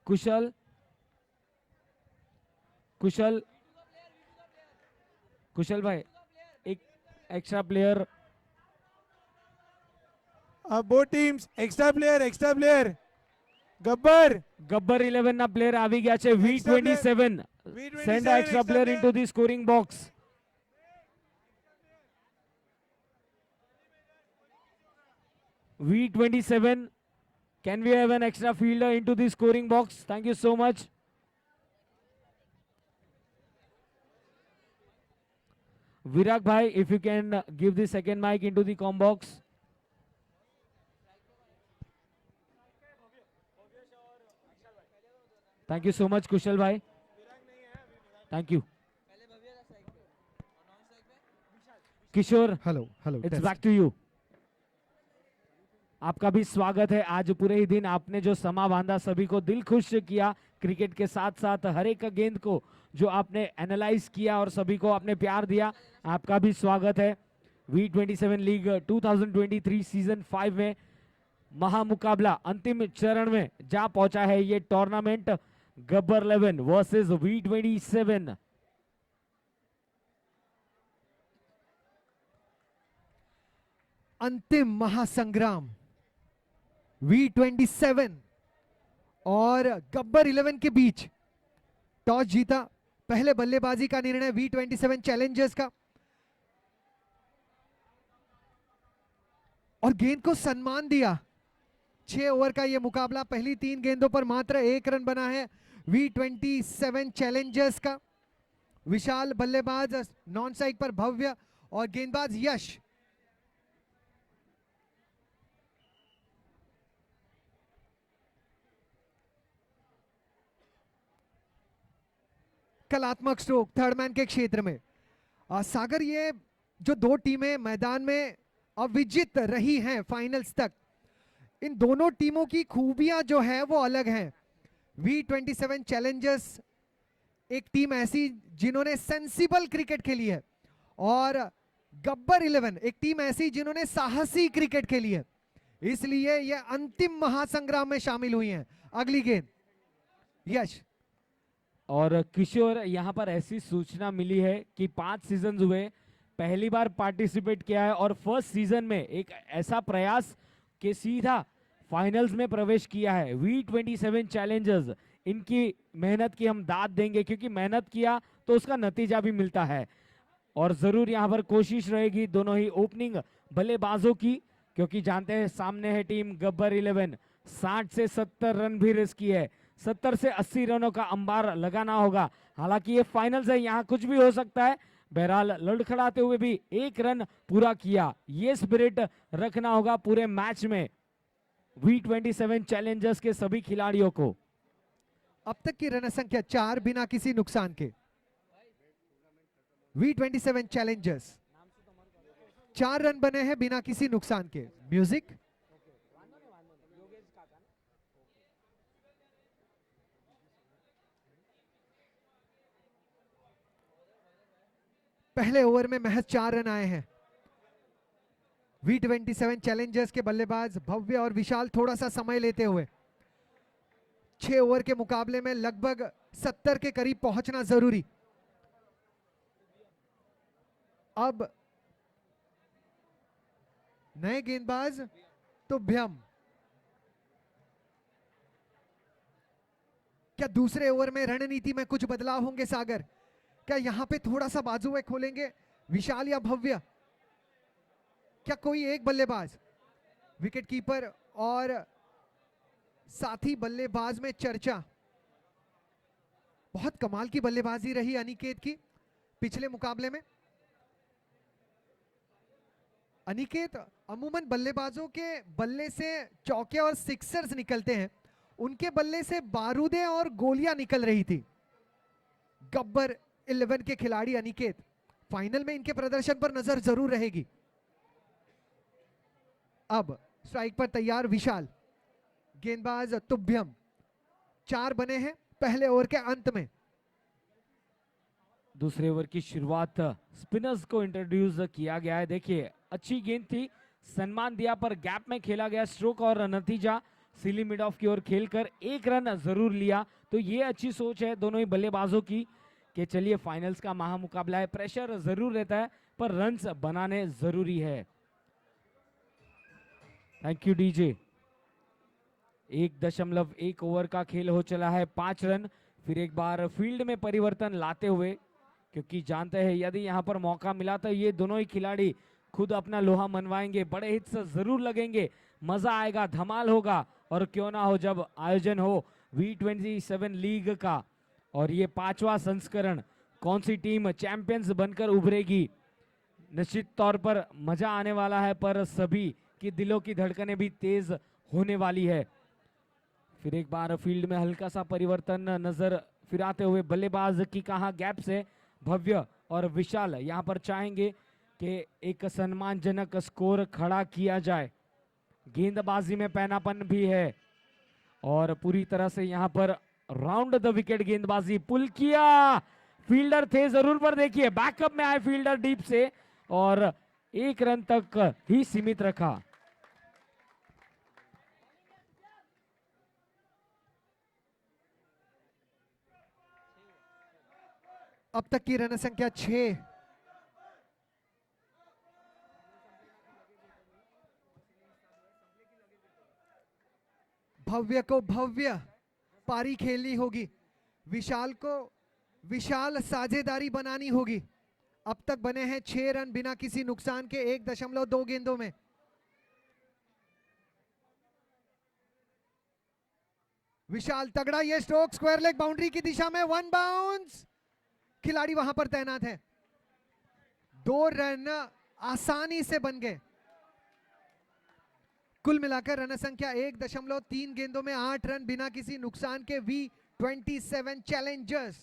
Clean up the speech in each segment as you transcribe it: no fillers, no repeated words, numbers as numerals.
कुशल कुशल कुशल भाई, एक extra player. Both teams extra player Gabbar Gabbar 11 ના પ્લેયર આવી ગયા છે. V27 send extra player into the scoring box. V27, can we have an extra fielder into the scoring box? Thank you so much. Virag bhai, if you can give the second mic into the com box. Thank you so much, Kushal bhai. Thank you. Kishore, hello it's back to you. आपका भी स्वागत है. आज पूरे ही दिन आपने जो समा बांधा, सभी को दिल खुश किया क्रिकेट के साथ साथ हर एक गेंद को जो आपने एनालाइज किया और सभी को आपने प्यार दिया, आपका भी स्वागत है. V27 लीग 2023 सीजन 5 में महामुकाबला अंतिम चरण में जा पहुंचा है ये टूर्नामेंट. Gabbar 11 versus V27. अंतिम महासंग्राम V27 और गब्बर 11 के बीच. टॉस जीता, पहले बल्लेबाजी का निर्णय V27 चैलेंजर्स का और गेंद को सम्मान दिया. 6 ओवर का यह मुकाबला, पहली 3 गेंदों पर मात्र 1 रन बना है V27 चैलेंजर्स का. विशाल बल्लेबाज, नॉन स्ट्राइक पर भव्य और गेंदबाज यश. कलात्मक स्ट्रोक थर्ड मैन के क्षेत्र में. सागर, ये जो 2 टीमें मैदान में अविजित रही हैं फाइनल्स तक, इन दोनों टीमों की खूबियां जो है वो अलग हैं. V27 चैलेंजर्स एक टीम ऐसी जिन्होंने सेंसिबल क्रिकेट खेली है और गब्बर 11 एक टीम ऐसी जिन्होंने साहसी क्रिकेट खेली है. इसलिए ये अंतिम महासंग्राम में शामिल हुई हैं. अगली गेंद यश. और किशोर, यहाँ पर ऐसी सूचना मिली है कि 5 सीजन हुए, पहली बार पार्टिसिपेट किया है और फर्स्ट सीजन में एक ऐसा प्रयास के सीधा फाइनल्स में प्रवेश किया है. V27 चैलेंजर्स, इनकी मेहनत की हम दाद देंगे क्योंकि मेहनत किया तो उसका नतीजा भी मिलता है. और जरूर यहाँ पर कोशिश रहेगी दोनों ही ओपनिंग बल्लेबाजों की, क्योंकि जानते हैं सामने है टीम गब्बर 11. 60 से 70 रन भी रिस्क की है. 70 से 80 रनों का अंबार लगाना होगा. हालांकि ये फाइनल्स है, यहाँ कुछ भी हो सकता है. बहरहाल लड़खड़ाते हुए भी 1 रन पूरा किया, ये स्पिरिट रखना होगा पूरे मैच में V27 चैलेंजर्स के सभी खिलाड़ियों को. अब तक की रन संख्या 4 बिना किसी नुकसान के. V27 चैलेंजर्स 4 रन बने हैं बिना किसी नुकसान के. म्यूजिक. पहले ओवर में महज 4 रन आए हैं. V27 चैलेंजर्स के बल्लेबाज भव्य और विशाल थोड़ा सा समय लेते हुए 6 ओवर के मुकाबले में लगभग 70 के करीब पहुंचना जरूरी. अब नए गेंदबाज तुभ्यम. क्या दूसरे ओवर में रणनीति में कुछ बदलाव होंगे सागर? क्या यहां पे थोड़ा सा बाजुएं खोलेंगे विशाल या भव्य? क्या कोई एक बल्लेबाज, विकेट कीपर और साथी बल्लेबाज में चर्चा. बहुत कमाल की बल्लेबाजी रही अनिकेत की पिछले मुकाबले में. अनिकेत, अमूमन बल्लेबाजों के बल्ले से चौके और सिक्सर्स निकलते हैं, उनके बल्ले से बारूदें और गोलियां निकल रही थी. गब्बर 11 के खिलाड़ी अनिकेत, फाइनल में इनके प्रदर्शन पर नजर जरूर रहेगी. अब स्ट्राइक पर तैयार विशाल, गेंदबाज तुभ्यम. 4 बने हैं पहले ओवर के अंत में. दूसरे ओवर की शुरुआत स्पिनर्स को इंट्रोड्यूस किया गया है. देखिए अच्छी गेंद थी, सम्मान दिया, पर गैप में खेला गया स्ट्रोक और नतीजा सिली मिड ऑफ की ओर खेलकर 1 रन जरूर लिया। तो ये अच्छी सोच है दोनों ही बल्लेबाजों की कि चलिए फाइनल्स का महामुकाबला है, प्रेशर जरूर रहता है पर रन्स बनाने जरूरी है। Thank you DJ. 1.1 ओवर का खेल हो चला है, 5 रन। फिर एक बार फील्ड में परिवर्तन लाते हुए, क्योंकि जानते हैं यदि यहां पर मौका मिला तो ये दोनों ही खिलाड़ी खुद अपना लोहा मनवाएंगे, बड़े हिट्स जरूर लगेंगे, मजा आएगा, धमाल होगा। और क्यों ना हो जब आयोजन हो V27 लीग का और ये 5वां संस्करण, कौन सी टीम चैंपियंस बनकर उभरेगी, निश्चित तौर पर मजा आने वाला है, पर सभी की दिलों की धड़कनें भी तेज होने वाली है। फिर एक बार फील्ड में हल्का सा परिवर्तन नजर फिराते हुए बल्लेबाज की कहां गैप से भव्य और विशाल यहां पर चाहेंगे कि एक सम्मानजनक स्कोर खड़ा किया जाए। गेंदबाजी में पैनापन भी है और पूरी तरह से यहां पर राउंड द विकेट गेंदबाजी, पुल किया, फील्डर थे जरूर, पर देखिए बैकअप में आए फील्डर डीप से और 1 रन तक ही सीमित रखा। अब तक की रन संख्या 6। भव्य को भव्य पारी खेलनी होगी, विशाल को विशाल साझेदारी बनानी होगी। अब तक बने हैं 6 रन बिना किसी नुकसान के 1.2 गेंदों में। विशाल तगड़ा ये स्ट्रोक, स्क्वायर लेग बाउंड्री की दिशा में, 1 बाउंस, खिलाड़ी वहां पर तैनात है। 2 रन आसानी से बन गए। कुल मिलाकर रन संख्या 1.3 गेंदों में 8 रन बिना किसी नुकसान के V27 चैलेंजर्स।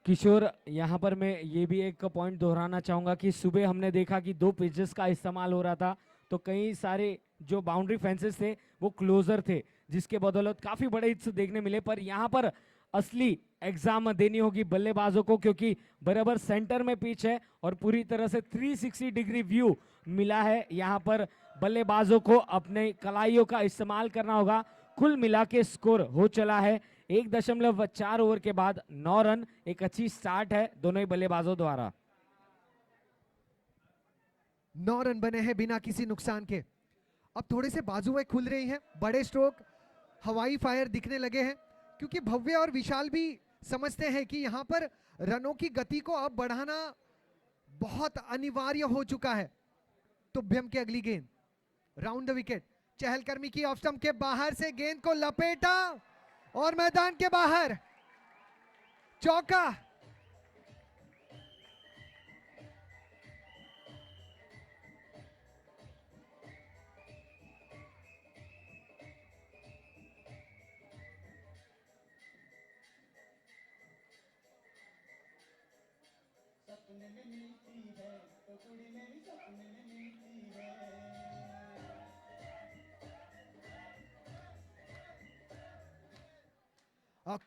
किशोर, यहां पर मैं ये भी एक पॉइंट दोहराना चाहूंगा कि सुबह हमने देखा कि 2 पिचेस का इस्तेमाल हो रहा था, तो कई सारे जो बाउंड्री फेंसेस थे वो क्लोजर थे, जिसके बदौलत काफी बड़े हिट्स देखने मिले। पर यहां पर असली एग्जाम देनी होगी बल्लेबाजों को, क्योंकि बराबर सेंटर में पिच है और पूरी तरह से 360 डिग्री व्यू मिला है। यहां पर बल्लेबाजों को अपने कलाइयों का इस्तेमाल करना होगा। कुल मिला के स्कोर हो चला है 1.4 ओवर के बाद 9 रन। एक अच्छी स्टार्ट है दोनों ही बल्लेबाजों द्वारा। 9 रन बने हैं बिना किसी नुकसान के। अब थोड़े से बाजुएं खुल रही हैं, बड़े स्ट्रोक, हवाई फायर दिखने लगे हैं, क्योंकि भव्य और विशाल भी समझते हैं कि यहां पर रनों की गति को अब बढ़ाना बहुत अनिवार्य हो चुका है। तुभ्यम की अगली गेंद, राउंड द विकेट, चहलकर्मी की ऑफ स्टंप के बाहर से गेंद को लपेटा और मैदान के बाहर, चौका।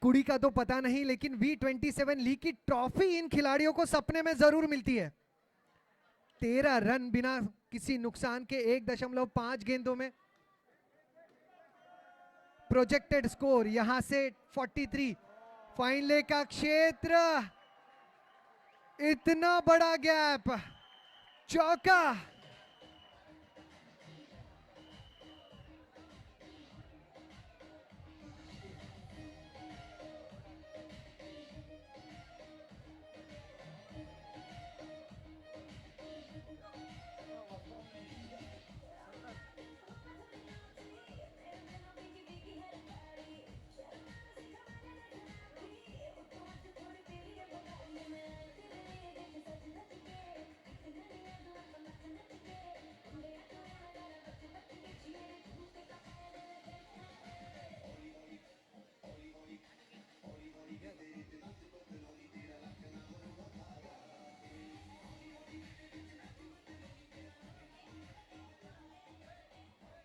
कुड़ी का तो पता नहीं, लेकिन V27 लीग की ट्रॉफी इन खिलाड़ियों को सपने में जरूर मिलती है। 13 रन बिना किसी नुकसान के 1.5 गेंदों में। प्रोजेक्टेड स्कोर यहां से 43। फाइन लेग का क्षेत्र, इतना बड़ा गैप, चौका।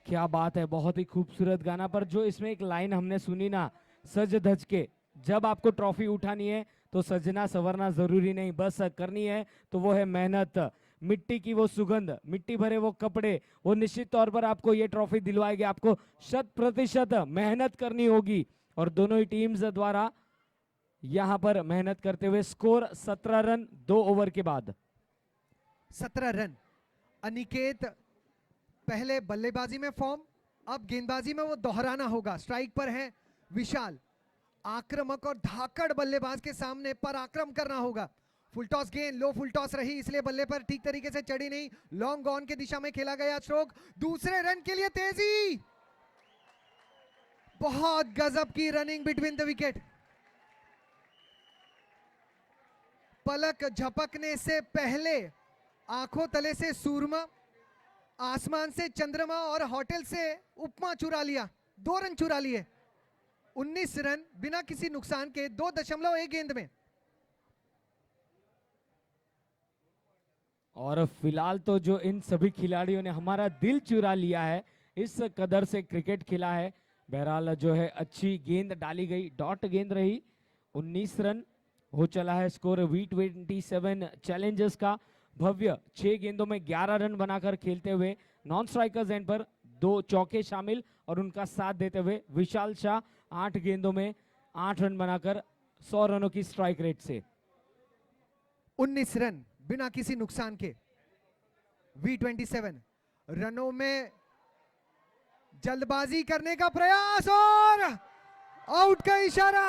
क्या बात है, बहुत ही खूबसूरत गाना। पर जो इसमें एक लाइन हमने सुनी ना, सज धज के, जब आपको ट्रॉफी उठानी है तो सजना संवरना जरूरी नहीं, बस करनी है तो वो है मेहनत। मिट्टी की वो सुगंध, मिट्टी भरे वो कपड़े, वो निश्चित तौर पर आपको ये ट्रॉफी दिलवाएगी। आपको 100% मेहनत करनी होगी और दोनों ही टीम्स द्वारा यहां पर मेहनत करते हुए स्कोर 17 रन 2 ओवर के बाद। 17 रन। अनिकेत पहले बल्लेबाजी में फॉर्म, अब गेंदबाजी में वो दोहराना होगा। स्ट्राइक पर है विशाल, आक्रामक और धाकड़ बल्लेबाज के सामने पराक्रम करना होगा। फुल टॉस गेंद, लो फुल टॉस रही, इसलिए बल्ले पर ठीक तरीके से चढ़ी नहीं। लॉन्ग ऑन की दिशा में खेला गया स्ट्रोक, दूसरे रन के लिए तेजी। बहुत गजब की रनिंग बिटवीन द विकेट। पलक झपकने से पहले आंखों तले से सूरमा, आसमान से चंद्रमा और होटल से उपमा चुरा लिया। 2 रन चुरा लिए। 19 रन बिना किसी नुकसान के 2.1 गेंद में। और फिलहाल तो जो इन सभी खिलाड़ियों ने हमारा दिल चुरा लिया है, इस कदर से क्रिकेट खेला है। बहरहाल जो है अच्छी गेंद डाली गई, डॉट गेंद रही। 19 रन हो चला है स्कोर V27 चैलेंजर्स का। भव्य 6 गेंदों में 11 रन बनाकर खेलते हुए नॉन स्ट्राइकर्स एंड पर 2 चौके शामिल और उनका साथ देते हुए विशाल शाह 8 गेंदों में 8 रन बनाकर 100 रनों की स्ट्राइक रेट से। 19 रन बिना किसी नुकसान के। V27 रनों में जल्दबाजी करने का प्रयास और आउट का इशारा।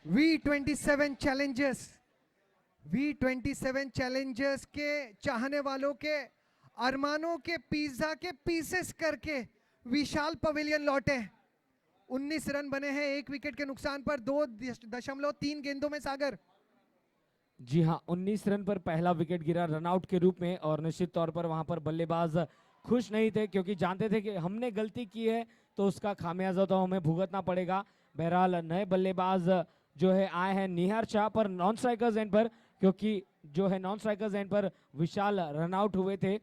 V27 चैलेंजर्स, V27 चैलेंजर्स के चाहने वालों के अरमानों के पिज्जा के पीसेस करके विशाल पवेलियन लौटे। 19 रन बने हैं 1 विकेट के नुकसान पर 2.3 गेंदों में सागर। जी हाँ, 19 रन पर पहला विकेट गिरा रनआउट के रूप में और निश्चित तौर पर वहां पर बल्लेबाज खुश नहीं थे क्योंकि जानते थे कि हमने गलती की है तो उसका खामियाजा तो हमें भुगतना पड़ेगा। बहरहाल नए बल्लेबाज जो है आए हैं निहार शाह पर नॉन स्ट्राइकर्स एंड पर, क्योंकि जो है नॉन स्ट्राइकर्स एंड पर विशाल रनआउट हुए थे।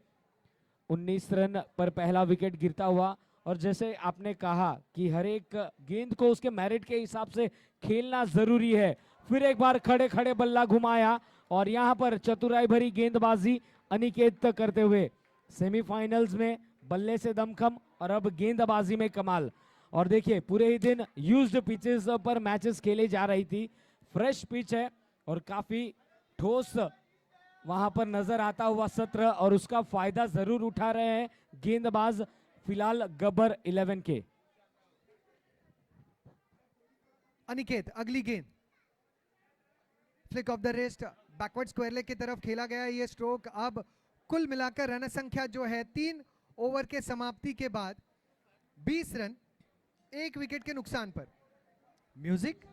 19 रन पर पहला विकेट गिरता हुआ और जैसे आपने कहा कि हर एक गेंद को उसके मेरिट के हिसाब से खेलना जरूरी है। फिर एक बार खड़े खड़े बल्ला घुमाया और यहां पर चतुराई भरी गेंदबाजी अनिकेत करते हुए सेमीफाइनल्स में बल्ले से दमखम और अब गेंदबाजी में कमाल। और देखिए पूरे ही दिन यूज्ड पिचेस पर मैचेस खेले जा रही थी। फ्रेश पिच है और काफी ठोस वहां पर नजर आता हुआ सत्र और उसका फायदा जरूर उठा रहे हैं गेंदबाज फिलहाल गब्बर 11 के। अनिकेत अगली गेंद flick of the wrist backward square leg की तरफ खेला गया ये स्ट्रोक। अब कुल मिलाकर रन संख्या जो है 3 ओवर के समाप्ति के बाद 20 रन 1 विकेट के नुकसान पर। म्यूजिक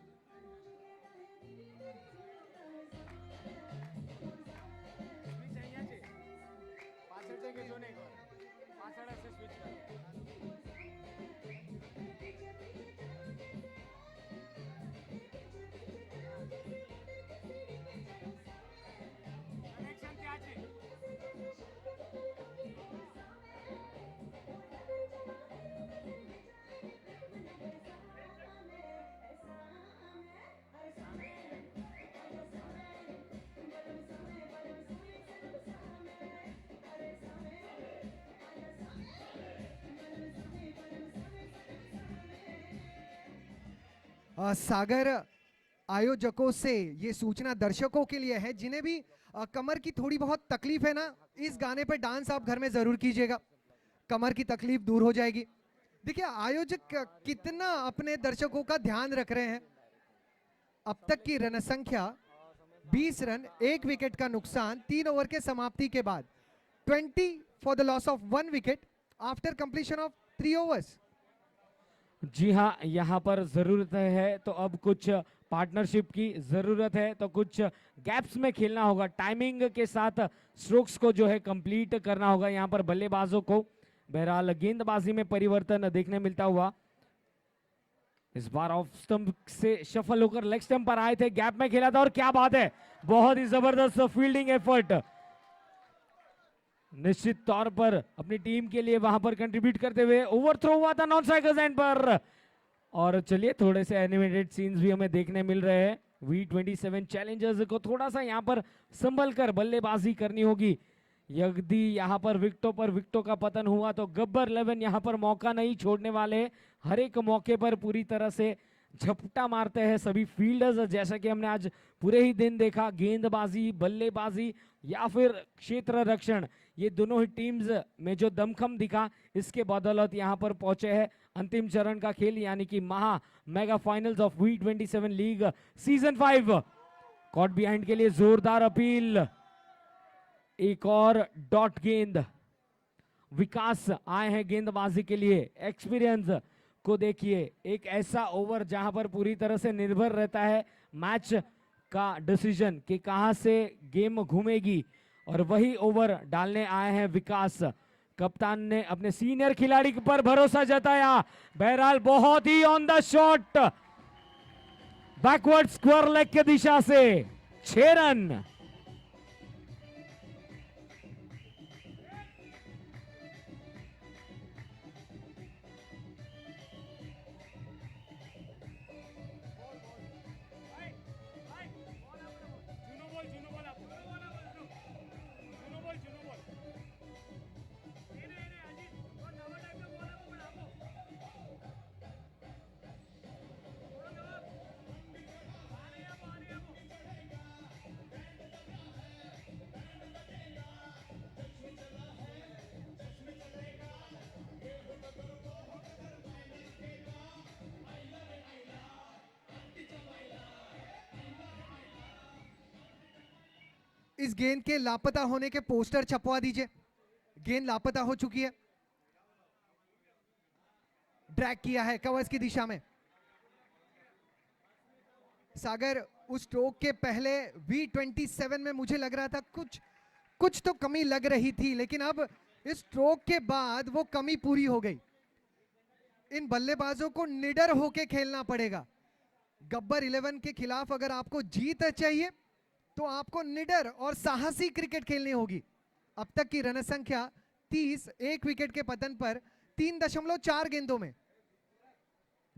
सागर आयोजकों से, ये सूचना दर्शकों के लिए है जिन्हें भी कमर की थोड़ी बहुत तकलीफ है ना, इस गाने पे डांस आप घर में जरूर कीजिएगा, कमर की तकलीफ दूर हो जाएगी। देखिए आयोजक कितना अपने दर्शकों का ध्यान रख रहे हैं। अब तक की रन संख्या 20 रन, 1 विकेट का नुकसान 3 ओवर के समाप्ति के बाद, 20 for the loss of 1 wicket after completion of 3 overs. जी हाँ, यहाँ पर जरूरत है तो अब कुछ पार्टनरशिप की जरूरत है, तो कुछ गैप्स में खेलना होगा, टाइमिंग के साथ स्ट्रोक्स को जो है कंप्लीट करना होगा यहाँ पर बल्लेबाजों को। बहरहाल गेंदबाजी में परिवर्तन देखने मिलता हुआ, इस बार ऑफ स्टंप से शफल होकर लेग स्टंप पर आए थे, गैप में खेला था और क्या बात है, बहुत ही जबरदस्त फील्डिंग एफर्ट, निश्चित तौर पर अपनी टीम के लिए वहां पर कंट्रीब्यूट करते हुए। ओवर थ्रो हुआ था नॉन स्ट्राइकर्स एंड पर, और चलिए थोड़े से एनिमेटेड सीन्स भी हमें देखने मिल रहे हैं। V27 चैलेंजर्स को थोड़ा सा यहाँ पर संभल कर बल्लेबाजी करनी होगी, यदि यहाँ पर विकेटों का पतन हुआ तो गब्बर 11 यहाँ पर मौका नहीं छोड़ने वाले, हर एक मौके पर पूरी तरह से झपटा मारते हैं सभी फील्डर्स, जैसा कि हमने आज पूरे ही दिन देखा। गेंदबाजी, बल्लेबाजी या फिर क्षेत्र रक्षण, ये दोनों ही टीम्स में जो दमखम दिखा, इसके बदौलत यहाँ पर पहुंचे हैं अंतिम चरण का खेल, यानी कि महा mega finals of V27 league season 5। Caught behind के लिए जोरदार अपील, एक और डॉट गेंद, विकास आए हैं गेंदबाजी के लिए। एक्सपीरियंस को देखिए, एक ऐसा ओवर जहां पर पूरी तरह से निर्भर रहता है मैच का डिसीजन कि कहां से गेम घूमेगी, और वही ओवर डालने आए हैं विकास। कप्तान ने अपने सीनियर खिलाड़ी पर भरोसा जताया। बहरहाल बहुत ही on the shot, backward square leg की दिशा से 6 रन। इस गेंद के लापता होने के पोस्टर छपवा दीजिए, गेंद लापता हो चुकी है, ड्रैग किया है कवर्स की दिशा में। सागर, उस स्ट्रोक के पहले V27 में मुझे लग रहा था कुछ तो कमी लग रही थी, लेकिन अब इस स्ट्रोक के बाद वो कमी पूरी हो गई। इन बल्लेबाजों को निडर होके खेलना पड़ेगा। गब्बर 11 के खिलाफ अगर आपको जीत चाहिए तो आपको निडर और साहसी क्रिकेट खेलनी होगी। अब तक की रन संख्या 30, 1 विकेट के पतन पर 3.4 गेंदों में।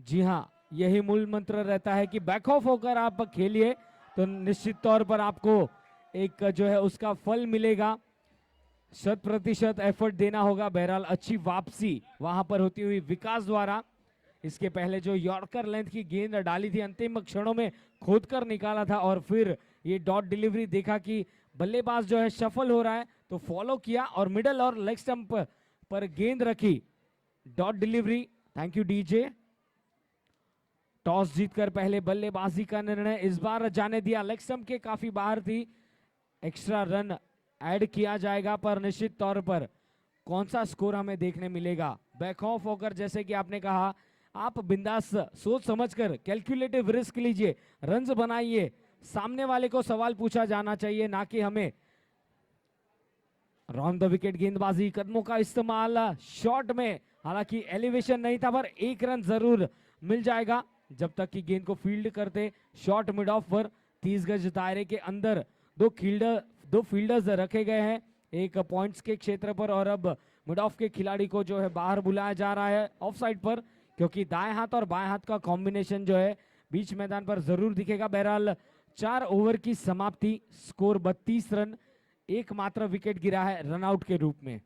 जी हाँ, यही मूल मंत्र रहता है कि बैक ऑफ होकर आप खेलिए तो निश्चित तौर पर आपको एक जो है उसका फल मिलेगा। 100% एफर्ट देना होगा। बहरहाल अच्छी वापसी वहां पर होती हुई विकास द्वारा। इसके पहले जो यॉर्कर लेंथ की गेंद डाली थी, अंतिम क्षणों में खोद कर निकाला था, और फिर ये डॉट डिलीवरी देखा कि बल्लेबाज जो है सफल हो रहा है तो फॉलो किया और मिडल और लेग स्टंप पर गेंद रखी, dot delivery. Thank you DJ. Toss जीतकर पहले बल्लेबाजी का निर्णय इस बार जाने दिया, लेग स्टंप के काफी बाहर थी, एक्स्ट्रा रन ऐड किया जाएगा, पर निश्चित तौर पर कौन सा स्कोर हमें देखने मिलेगा। बैक ऑफ होकर, जैसे कि आपने कहा, आप बिंदास सोच समझकर कैलकुलेटिव रिस्क लीजिए, रन्स बनाइए, सामने वाले को सवाल पूछा जाना चाहिए, ना कि हमें। राउंड द विकेट गेंदबाजी, कदमों का इस्तेमाल शॉट में, हालांकि एलिवेशन नहीं था पर 1 रन जरूर मिल जाएगा जब तक कि गेंद को फील्ड करते। शॉट मिड ऑफ पर 30 गज दायरे के अंदर दो फील्डर्स रखे गए हैं, एक पॉइंट्स के क्षेत्र पर, और अब मिड ऑफ के खिलाड़ी को जो है बाहर बुलाया जा रहा है ऑफ साइड पर, क्योंकि दाएं हाथ और बाएं हाथ का कॉम्बिनेशन जो है बीच मैदान पर जरूर दिखेगा। बहरहाल 4 ओवर की समाप्ति, स्कोर 32 रन, एकमात्र विकेट गिरा है रनआउट के रूप में।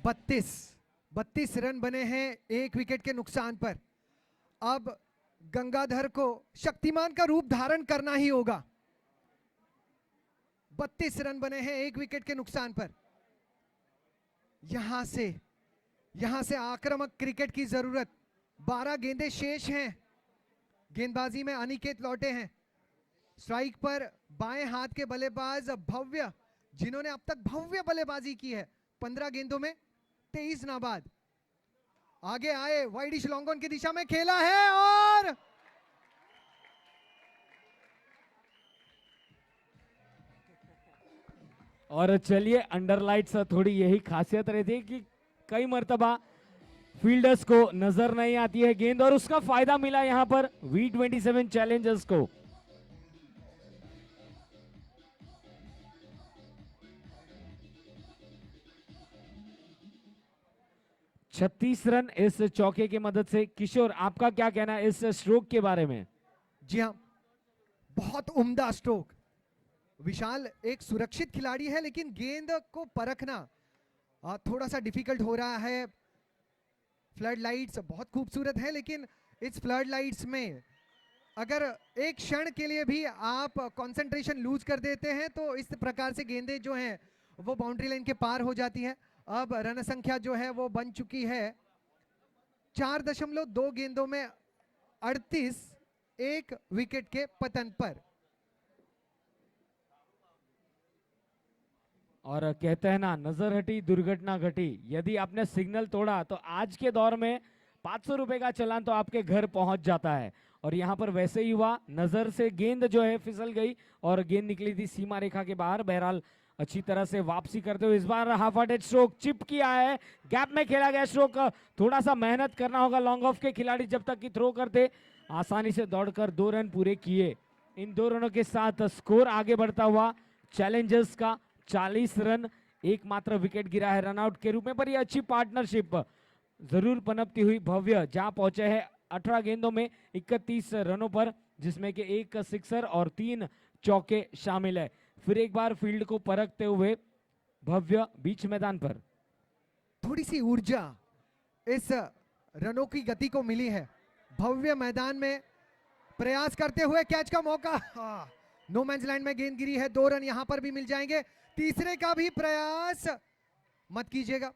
32 रन बने हैं एक विकेट के नुकसान पर। अब गंगाधर को शक्तिमान का रूप धारण करना ही होगा। 32 रन बने हैं एक विकेट के नुकसान पर। यहां से आक्रामक क्रिकेट की जरूरत। 12 गेंदें शेष हैं। गेंदबाजी में अनिकेत लौटे हैं। स्ट्राइक पर बाएं हाथ के बल्लेबाज भव्य, जिन्होंने अब तक भव्य बल्लेबाजी की है। 15 गेंदों में 23 नाबाद। आगे आए, वाइडिश लॉन्ग ऑन की दिशा में खेला है और चलिए, अंडरलाइट्स थोड़ी यही खासियत रहती है कि कई मर्तबा फील्डर्स को नजर नहीं आती है गेंद, और उसका फायदा मिला यहां पर V27 चैलेंजर्स को। छत्तीस रन इस चौके की मदद से। किशोर, आपका क्या कहना है इस स्ट्रोक के बारे में? जी हाँ, बहुत उम्दा स्ट्रोक। विशाल एक सुरक्षित खिलाड़ी है, लेकिन गेंद को परखना थोड़ा सा डिफिकल्ट हो रहा है। फ्लड लाइट्स बहुत खूबसूरत है, लेकिन इस फ्लड लाइट्स में अगर एक क्षण के लिए भी आप कंसंट्रेशन लूज कर देते हैं तो इस प्रकार से गेंदें जो हैं वो बाउंड्री लाइन के पार हो जाती है। अब रन संख्या जो है वो बन चुकी है 4.2 गेंदों में 38, एक विकेट के पतन पर। और कहते हैं ना, नजर हटी दुर्घटना घटी। यदि आपने सिग्नल तोड़ा तो आज के दौर में 500 रुपए का चालान तो आपके घर पहुंच जाता है। और यहाँ पर वैसे ही हुआ, नजर से गेंद जो है फिसल गई और गेंद निकली थी सीमा रेखा के बाहर। बहरहाल अच्छी तरह से वापसी करते हुए इस बार हाफ हार्टेड स्ट्रोक चिप किया है। गैप में खेला गया स्ट्रोक। थोड़ा सा मेहनत करना होगा लॉन्ग ऑफ के खिलाड़ी जब तक कि थ्रो करते। आसानी से दौड़कर 2 रन पूरे किए। इन 2 रनों के साथ स्कोर आगे बढ़ता हुआ चैलेंजर्स का 40 रन, एकमात्र विकेट गिरा है रनआउट के रूप में। पर यह अच्छी पार्टनरशिप जरूर पनपती हुई भव्य जहां पहुंचे हैं 18 गेंदों में 31 रनों पर, जिसमें कि 1 सिक्सर और 3 चौके शामिल है। फिर एक बार फील्ड को परखते हुए भव्य बीच मैदान पर। थोड़ी सी ऊर्जा इस रनों की गति को मिली है। भव्य मैदान में प्रयास करते हुए कैच का मौका। नो मैंस लैंड में गेंद गिरी है। 2 रन यहां पर भी मिल जाएंगे। तीसरे का भी प्रयास मत कीजिएगा।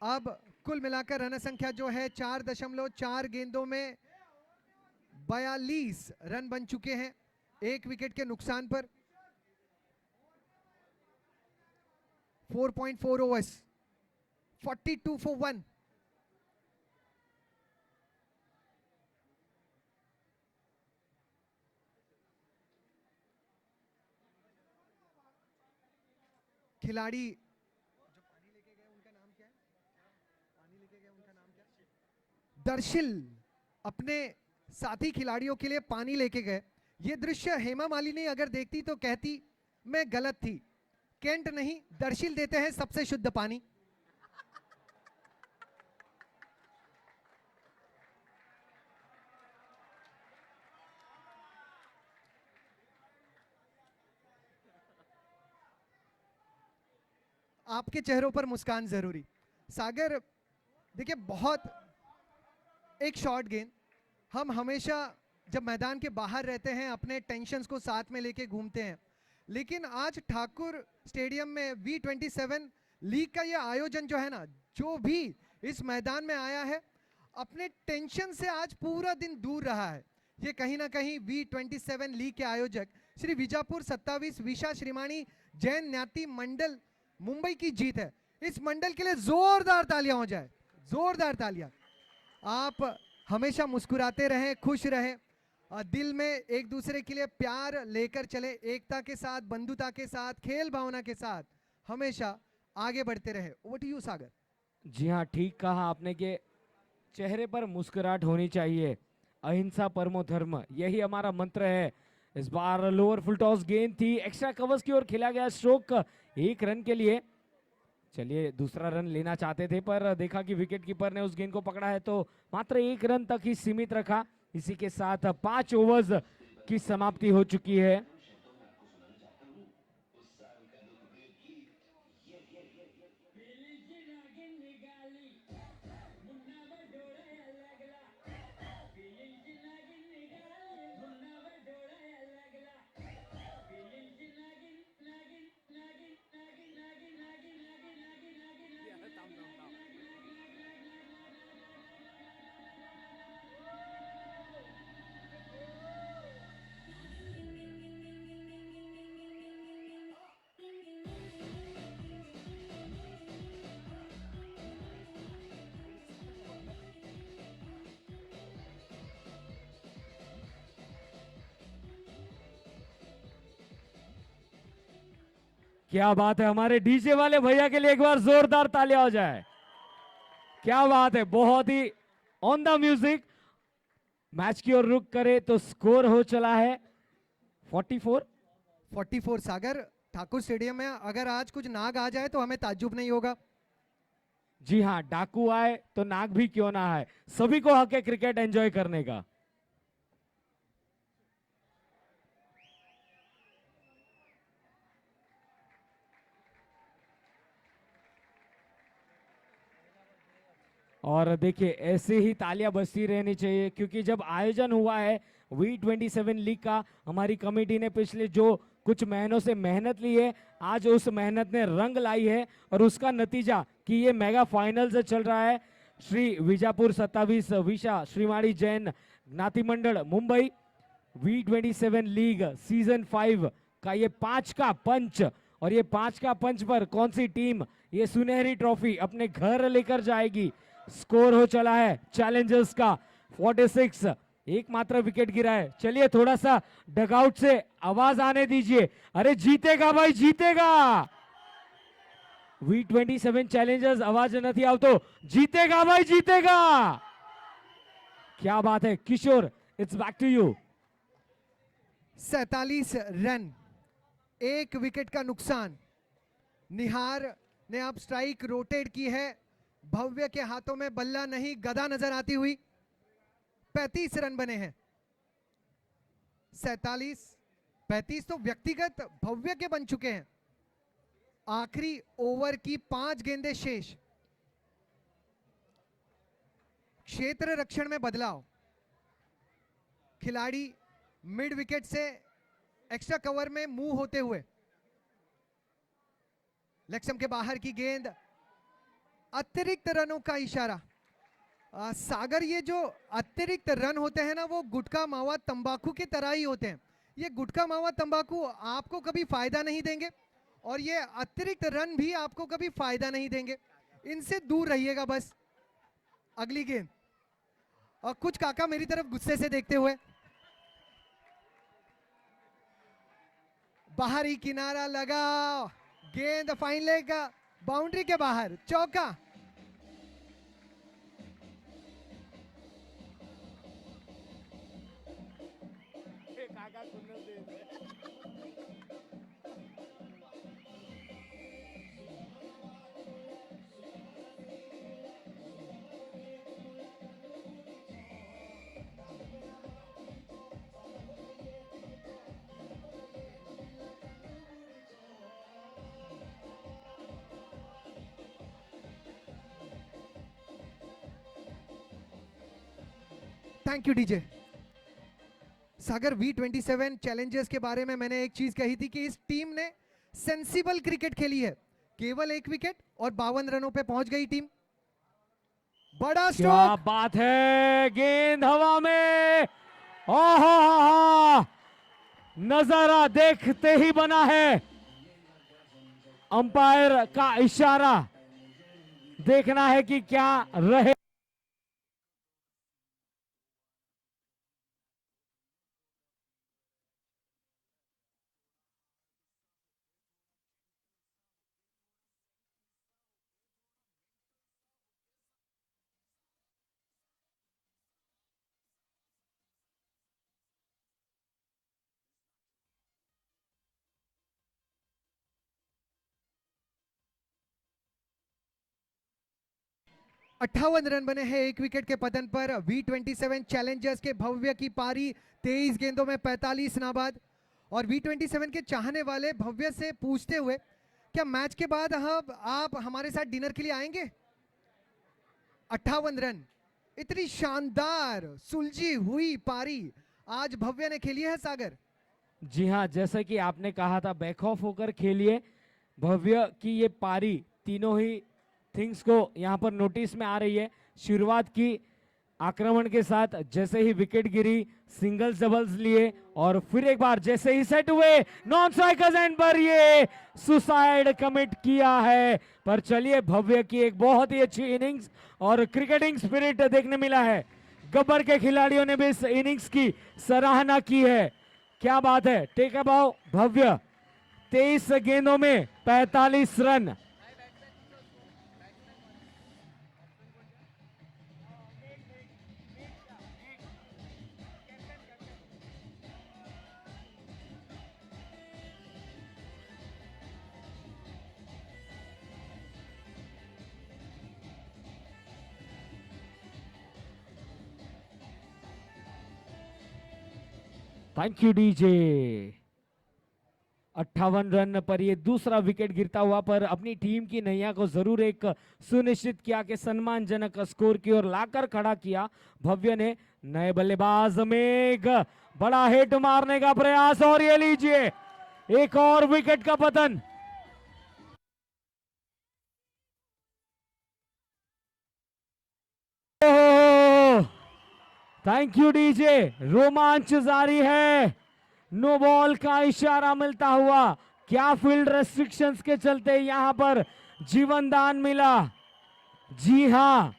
अब कुल मिलाकर रन संख्या जो है 4.4 गेंदों में 42 रन बन चुके हैं एक विकेट के नुकसान पर। 4.4 ओवर्स, 42 for 1। खिलाड़ी जो पानी लेके गए उनका नाम क्या है? पानी लेके गए उनका नाम क्या है? दर्शिल अपने साथी खिलाड़ियों के लिए पानी लेके गए। ये दृश्य हेमा मालिनी अगर देखती तो कहती मैं गलत थी। केंट नहीं, दर्शिल देते हैं सबसे शुद्ध पानी। आपके चेहरों पर मुस्कान जरूरी। सागर देखिए, बहुत एक शॉर्ट गेंद। हम हमेशा जब मैदान के बाहर रहते हैं अपने टेंशन्स को साथ में लेके घूमते हैं, लेकिन आज ठाकुर स्टेडियम में V27 लीग का ये आयोजन जो है ना, जो भी इस मैदान में आया है अपने टेंशन से आज पूरा दिन दूर रहा है। ये कहीं ना कहीं V27 लीग के आयोजक श्री विजापुर 27 विशा श्रीमाणी जैन न्याति मंडल मुंबई की जीत है। इस मंडल के लिए जोरदार तालियां हो जाए, जोरदार तालियां। आप हमेशा मुस्कुराते रहें, खुश रहें, दिल में एक दूसरे के लिए प्यार लेकर चले, एकता के साथ, बंधुता के साथ, खेल भावना के साथ हमेशा आगे बढ़ते रहे। ओवर टू यू सागर। जी हाँ, ठीक कहा आपने कि चेहरे पर मुस्कुराहट होनी चाहिए। अहिंसा परमो धर्म, यही हमारा मंत्र है। इस बार लोअर फुल टॉस गेंद थी, एक्स्ट्रा कवर्स की ओर खेला गया स्ट्रोक 1 रन के लिए। चलिए, दूसरा रन लेना चाहते थे पर देखा कि विकेट कीपर ने उस गेंद को पकड़ा है तो मात्र 1 रन तक ही सीमित रखा। इसी के साथ 5 ओवर्स की समाप्ति हो चुकी है। क्या बात है, हमारे डीजे वाले भैया के लिए एक बार जोरदार तालियां हो जाए। क्या बात है, बहुत ही ऑन द म्यूजिक। मैच की ओर रुक करे तो स्कोर हो चला है 44। सागर, ठाकुर स्टेडियम में अगर आज कुछ नाग आ जाए तो हमें ताज्जुब नहीं होगा। जी हाँ, डाकू आए तो नाग भी क्यों ना आए, सभी को हक है क्रिकेट एंजॉय करने का। और देखिए ऐसे ही तालियां बजती रहनी चाहिए, क्योंकि जब आयोजन हुआ है V27 लीग का, हमारी कमेटी ने पिछले जो कुछ महीनों से मेहनत ली है, आज उस मेहनत ने रंग लाई है और उसका नतीजा कि ये मेगा फाइनल से चल रहा है। श्री विजापुर 27 विशा श्रीमाणी जैन ज्ञाति मंडल मुंबई V27 लीग सीजन 5 का ये 5 का पंच, और ये 5 का पंच पर कौन सी टीम ये सुनहरी ट्रॉफी अपने घर लेकर जाएगी। स्कोर हो चला है चैलेंजर्स का 46, एकमात्र विकेट गिरा है। चलिए थोड़ा सा डगआउट से आवाज आने दीजिए, अरे जीतेगा भाई जीतेगा। V27 चैलेंजर्स आवाज नहीं आओ तो जीतेगा भाई जीतेगा। क्या बात है Kishore, it's back to you. 47 run, 1 wicket का नुकसान। निहार ने अब स्ट्राइक रोटेट की है, भव्य के हाथों में बल्ला नहीं गदा नजर आती हुई। 35 रन बने हैं। 35 तो व्यक्तिगत भव्य के बन चुके हैं। आखिरी ओवर की 5 गेंदें शेष। क्षेत्र रक्षण में बदलाव, खिलाड़ी मिड विकेट से एक्स्ट्रा कवर में मूव होते हुए। लक्ष्म के बाहर की गेंद, अतिरिक्त रनों का इशारा। सागर, ये जो अतिरिक्त रन होते हैं ना, वो गुटखा मावा तंबाकू की तरह ही होते हैं। ये गुटखा मावा तंबाकू आपको कभी फायदा नहीं देंगे और ये अतिरिक्त रन भी आपको कभी फायदा नहीं देंगे। इनसे दूर रहिएगा बस। अगली गेंद, और कुछ काका मेरी तरफ गुस्से से देखते हुए। बाहरी किनारा लगा, गेंद फाइन लेग का बाउंड्री के बाहर, चौका। Thank you DJ. Sagar, V27 Challengers के बारे में मैंने एक चीज कही थी कि इस टीम ने सेंसिबल क्रिकेट खेली है। केवल 1 विकेट और 52 रनों पे पहुंच गई टीम। बड़ा क्या स्ट्रोक, बात है, गेंद हवा में, ओहो, नजारा देखते ही बना है। अंपायर का इशारा, देखना है कि क्या रहे। अट्ठावन रन बने हैं 1 विकेट के पतन पर। V27 चैलेंजर्स के भव्य की पारी 23 गेंदों में 45 नाबाद। और V27 के चाहने वाले भव्य से पूछते हुए, क्या मैच के बाद आप हमारे साथ डिनर के लिए आएंगे? 58 रन। इतनी शानदार सुलझी हुई पारी आज भव्य ने खेली है सागर। जी हाँ, जैसा कि आपने कहा था बैक ऑफ होकर खेलिए। भव्य की ये पारी तीनों ही थिंग्स को यहाँ पर नोटिस में आ रही है। शुरुआत की आक्रमण के साथ, जैसे ही विकेट गिरी सिंगल्स डबल्स लिए और फिर एक बार जैसे ही सेट हुए नॉन स्ट्राइकर्स एंड पर ये सुसाइड कमिट किया है। पर चलिए, भव्य की एक बहुत ही अच्छी इनिंग्स और क्रिकेटिंग स्पिरिट देखने मिला है। गब्बर के खिलाड़ियों ने भी इस इनिंग्स की सराहना की है। क्या बात है। टेक अबाउ भव्य, 23 गेंदों में 45 run. Thank you DJ. 58 run पर ये दूसरा विकेट गिरता हुआ, पर अपनी टीम की नैया को जरूर एक सुनिश्चित किया कि सम्मानजनक स्कोर की ओर लाकर खड़ा किया भव्य ने। नए बल्लेबाज मेघ, बड़ा हिट मारने का प्रयास और ये लीजिए एक और विकेट का पतन। Thank you DJ. रोमांच जारी है। नो बॉल का इशारा मिलता हुआ, क्या फील्ड रेस्ट्रिक्शंस के चलते यहां पर जीवन दान मिला। जी हां,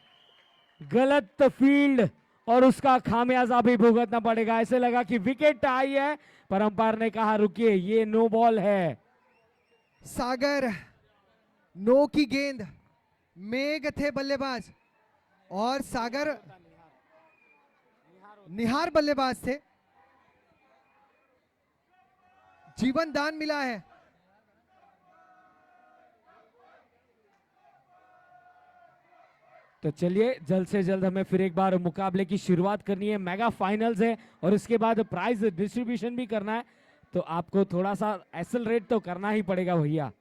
गलत फील्ड और उसका खामियाजा भी भुगतना पड़ेगा। ऐसे लगा कि विकेट आई है, पर अंपायर ने कहा रुकिए, ये नो बॉल है। सागर नो की गेंद, मेघ थे बल्लेबाज और सागर निहार बल्लेबाज थे। जीवन दान मिला है। तो चलिए, जल्द से जल्द हमें फिर एक बार मुकाबले की शुरुआत करनी है। मेगा फाइनल्स है और इसके बाद प्राइज डिस्ट्रीब्यूशन भी करना है, तो आपको थोड़ा सा एक्सेलरेट तो करना ही पड़ेगा भैया।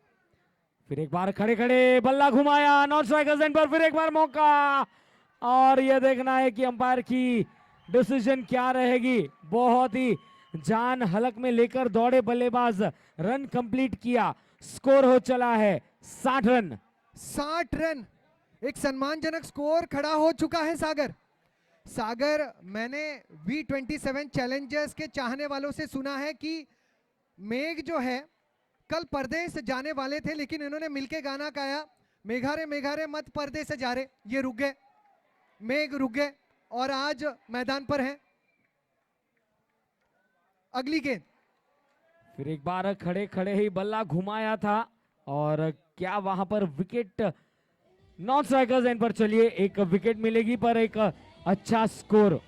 फिर एक बार खड़े खड़े बल्ला घुमाया, नॉन स्ट्राइकर्स एंड पर फिर एक बार मौका, और यह देखना है कि अंपायर की डिसीजन क्या रहेगी। बहुत ही जान हलक में लेकर दौड़े बल्लेबाज, रन कंप्लीट किया। स्कोर हो चला है 60 रन। 60 रन, एक सम्मानजनक स्कोर खड़ा हो चुका है सागर। सागर, मैंने V27 चैलेंजर्स के चाहने वालों से सुना है कि मेघ जो है कल परदेश जाने वाले थे, लेकिन इन्होंने मिलके गाना गाया, मेघारे मेघारे मत परदेश जा रहे। ये रुक गए, मेघ रुक गए और आज मैदान पर हैं। अगली गेंद, फिर एक बार खड़े खड़े ही बल्ला घुमाया था और क्या वहां पर विकेट, नॉन स्ट्राइकर्स एंड पर चलिए एक विकेट मिलेगी, पर एक अच्छा score.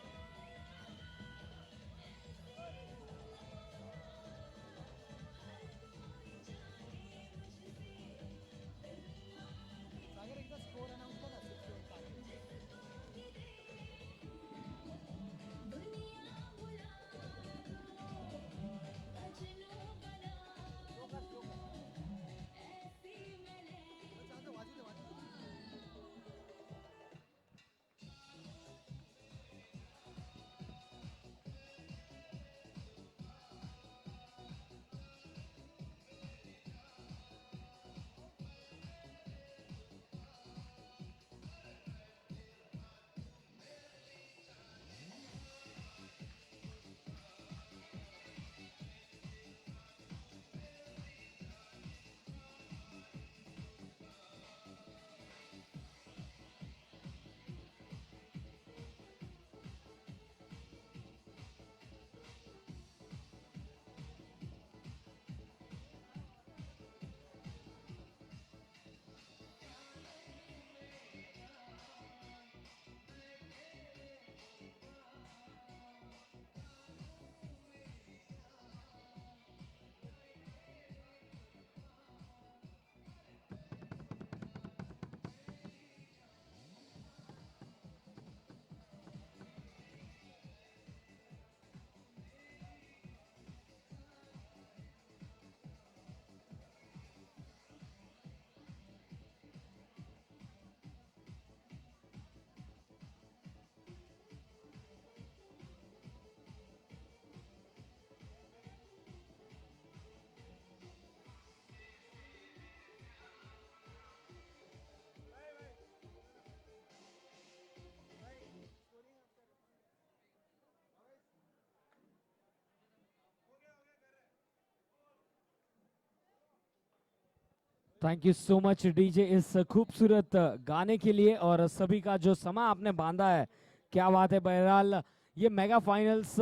Thank you so much DJ इस खूबसूरत गाने के लिए और सभी का जो समा आपने बांधा है, क्या बात है। बहरहाल ये मेगा फाइनल्स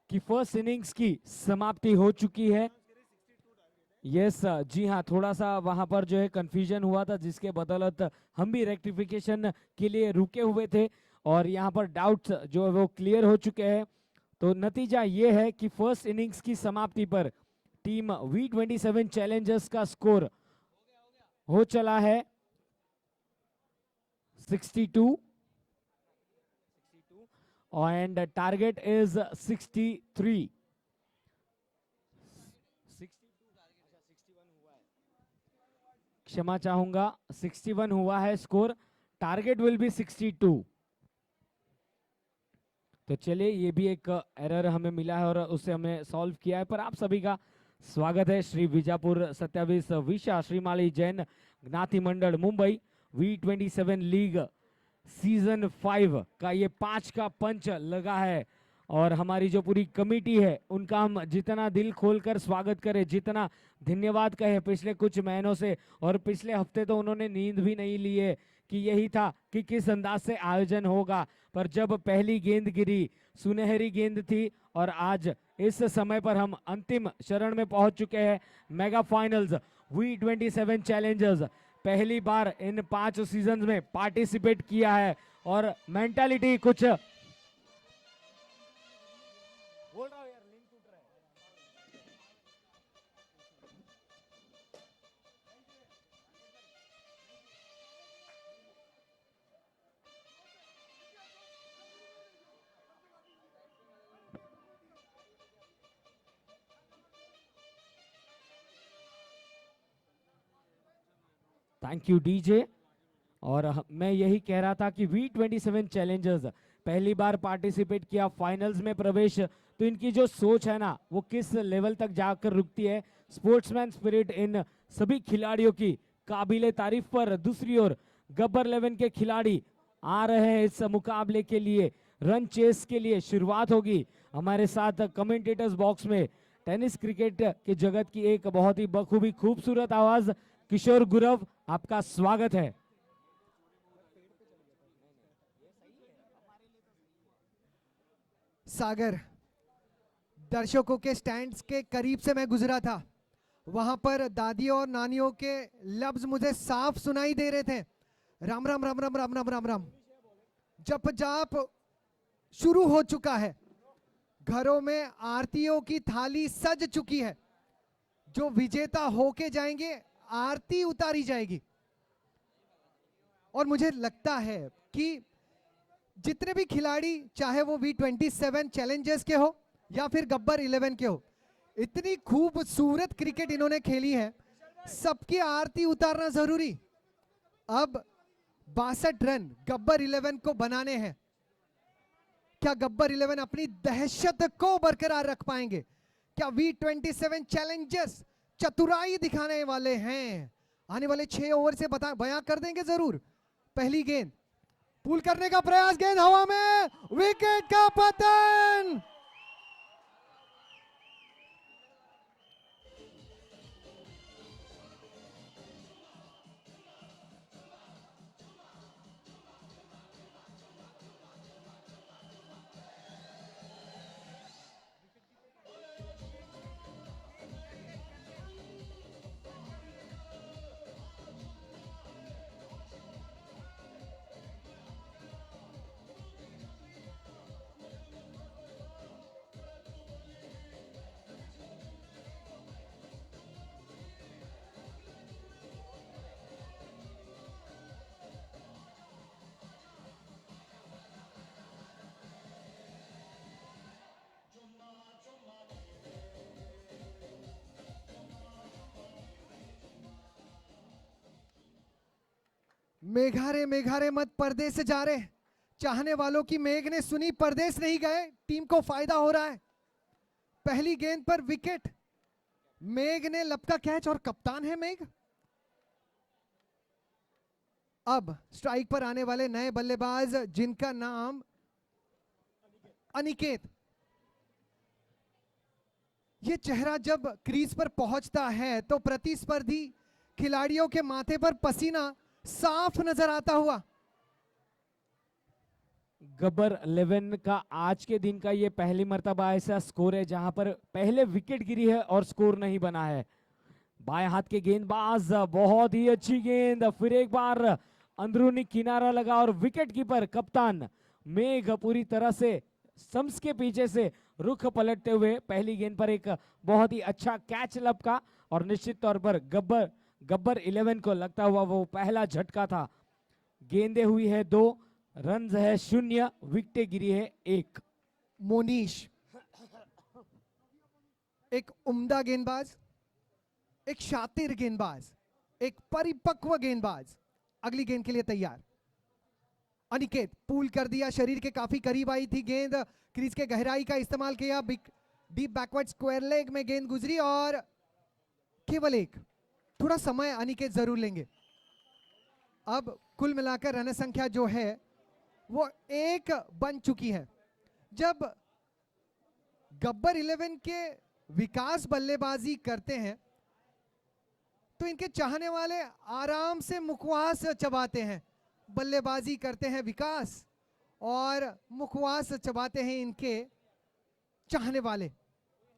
की फर्स्ट इनिंग्स की समाप्ति हो चुकी है। यस जी हाँ, थोड़ा सा वहां पर जो है कंफ्यूजन हुआ था, जिसके बदौलत हम भी रेक्टिफिकेशन के लिए रुके हुए थे और यहाँ पर डाउट्स जो है वो क्लियर हो चुके हैं। तो नतीजा ये है कि फर्स्ट इनिंग्स की समाप्ति पर टीम V27 चैलेंजर्स का स्कोर हो चला है 62 एंड टारगेट इज 63। क्षमा चाहूंगा, 61 हुआ है स्कोर, टारगेट विल बी 62। तो चलिए, ये भी एक एरर हमें मिला है और उसे हमने सॉल्व किया है। पर आप सभी का स्वागत है श्री विजापुर 27 विशा श्रीमाली जैन ज्ञाति मंडल मुंबई V27 लीग सीजन 5 का ये 5 का पंच लगा है और हमारी जो पूरी कमेटी है उनका हम जितना दिल खोलकर स्वागत करें, जितना धन्यवाद कहे पिछले कुछ महीनों से, और पिछले हफ्ते तो उन्होंने नींद भी नहीं ली है कि यही था कि किस अंदाज से आयोजन होगा। पर जब पहली गेंद गिरी, सुनहरी गेंद थी और आज इस समय पर हम अंतिम चरण में पहुंच चुके हैं। मेगा फाइनल्स V27 चैलेंजर्स पहली बार इन 5 सीजन में पार्टिसिपेट किया है और मेंटालिटी कुछ बोल रहा हूं यार, लिंक टूट रहा है। Thank you DJ. और मैं यही कह रहा था कि V27 चैलेंजर्स पहली बार पार्टिसिपेट किया, फाइनल्स में प्रवेश, तो इनकी जो सोच है ना वो किस लेवल तक जाकर रुकती है। स्पोर्ट्समैन स्पिरिट इन सभी खिलाड़ियों की काबिले तारीफ। पर दूसरी ओर गब्बर 11 के खिलाड़ी आ रहे हैं इस मुकाबले के लिए, रन चेस के लिए। शुरुआत होगी हमारे साथ कमेंटेटर्स बॉक्स में टेनिस क्रिकेट के जगत की एक बहुत ही बखूबी खूबसूरत आवाज किशोर गुरव, आपका स्वागत है। सागर, दर्शकों के स्टैंड्स के करीब से मैं गुजरा था, वहां पर दादियों और नानियों के लफ्ज मुझे साफ सुनाई दे रहे थे, राम राम राम राम राम राम राम राम। जप जाप शुरू हो चुका है, घरों में आरतियों की थाली सज चुकी है, जो विजेता होके जाएंगे आरती उतारी जाएगी। और मुझे लगता है कि जितने भी खिलाड़ी, चाहे वो V27 चैलेंजर्स के हो या फिर गब्बर 11 के हो, इतनी खूबसूरत क्रिकेट इन्होंने खेली है, सबकी आरती उतारना जरूरी। अब 62 रन गब्बर 11 को बनाने हैं। क्या गब्बर 11 अपनी दहशत को बरकरार रख पाएंगे? क्या V27 चैलेंजर्स चतुराई दिखाने वाले हैं? आने वाले 6 ओवर से बयां कर देंगे जरूर। पहली गेंद पुल करने का प्रयास, गेंद हवा में, विकेट का पतन। मेघारे मेघारे मत परदेस जा रहे, चाहने वालों की मेघ ने सुनी परदेस नहीं गए, टीम को फायदा हो रहा है। पहली गेंद पर विकेट, मेघ ने लपका कैच और कप्तान है मेघ। अब स्ट्राइक पर आने वाले नए बल्लेबाज जिनका नाम अनिकेत। ये चेहरा जब क्रीज पर पहुंचता है तो प्रतिस्पर्धी खिलाड़ियों के माथे पर पसीना साफ नजर आता हुआ। गब्बर 11 का आज के दिन का ये पहली मर्तबा ऐसा स्कोर है जहां पर पहले विकेट गिरी है और स्कोर नहीं बना है। बाएं हाथ के गेंदबाज, बहुत ही अच्छी गेंद, फिर एक बार अंदरूनी किनारा लगा और विकेट कीपर कप्तान मेघ पूरी तरह से सम्स के पीछे से रुख पलटते हुए पहली गेंद पर एक बहुत ही अच्छा कैच लपका और निश्चित तौर पर गब्बर 11 को लगता हुआ वो पहला झटका था। गेंदें हुई है 2, रन्स है 0, विकेटें गिरी है 1। मोनीश एक उम्दा गेंदबाज, एक शातिर गेंदबाज, एक परिपक्व गेंदबाज, अगली गेंद के लिए तैयार। अनिकेत पुल कर दिया, शरीर के काफी करीब आई थी गेंद, क्रीज के गहराई का इस्तेमाल किया, डीप बैकवर्ड स्क्वायर लेग में गेंद गुजरी और केवल एक। थोड़ा समय अनिकेत जरूर लेंगे। अब कुल मिलाकर रन संख्या जो है वो 1 बन चुकी है। जब गब्बर 11 के विकास बल्लेबाजी करते हैं तो इनके चाहने वाले आराम से मुखवास चबाते हैं। बल्लेबाजी करते हैं विकास और मुखवास चबाते हैं इनके चाहने वाले।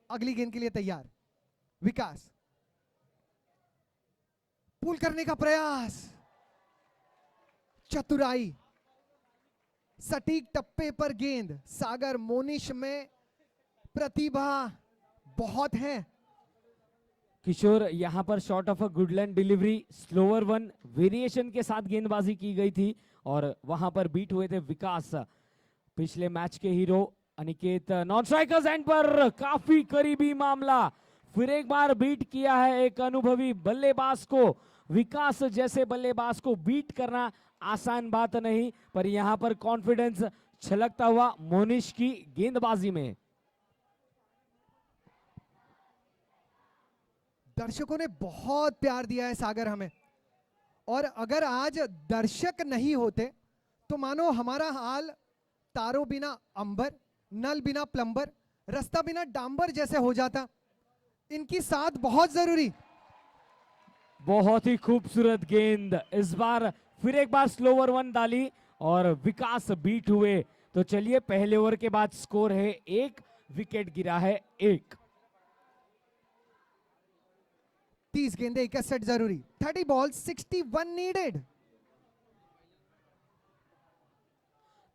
अगली गेंद के लिए तैयार विकास, पुल करने का प्रयास, चतुराई, सटीक टप्पे पर गेंद। सागर मोनिश में प्रतिभा बहुत है। किशोर यहाँ पर short of a Goodland delivery, slower one variation के साथ गेंदबाजी की गई थी और वहां पर बीट हुए थे विकास। पिछले मैच के hero Aniket non strikers and पर काफी करीबी मामला, फिर एक बार बीट किया है एक अनुभवी बल्लेबाज को। विकास जैसे बल्लेबाज को बीट करना आसान बात नहीं, पर यहां पर कॉन्फिडेंस छलकता हुआ मोनिश की गेंदबाजी में। दर्शकों ने बहुत प्यार दिया है सागर हमें, और अगर आज दर्शक नहीं होते तो मानो हमारा हाल तारों बिना अंबर, नल बिना प्लंबर, रास्ता बिना डांबर जैसे हो जाता। इनकी साथ बहुत जरूरी। बहुत ही खूबसूरत गेंद, इस बार फिर एक बार स्लोअर वन डाली और विकास बीट हुए। तो चलिए पहले ओवर के बाद स्कोर है 1, विकेट गिरा है 1। 30 गेंदे 61 जरूरी, 30 बॉल 61 नीडेड।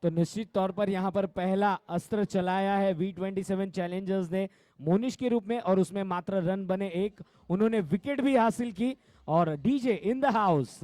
तो निश्चित तौर पर यहां पर पहला अस्त्र चलाया है V27 चैलेंजर्स ने मोनिश के रूप में, और उसमें मात्र रन बने 1। उन्होंने विकेट भी हासिल की और डीजे इन द हाउस।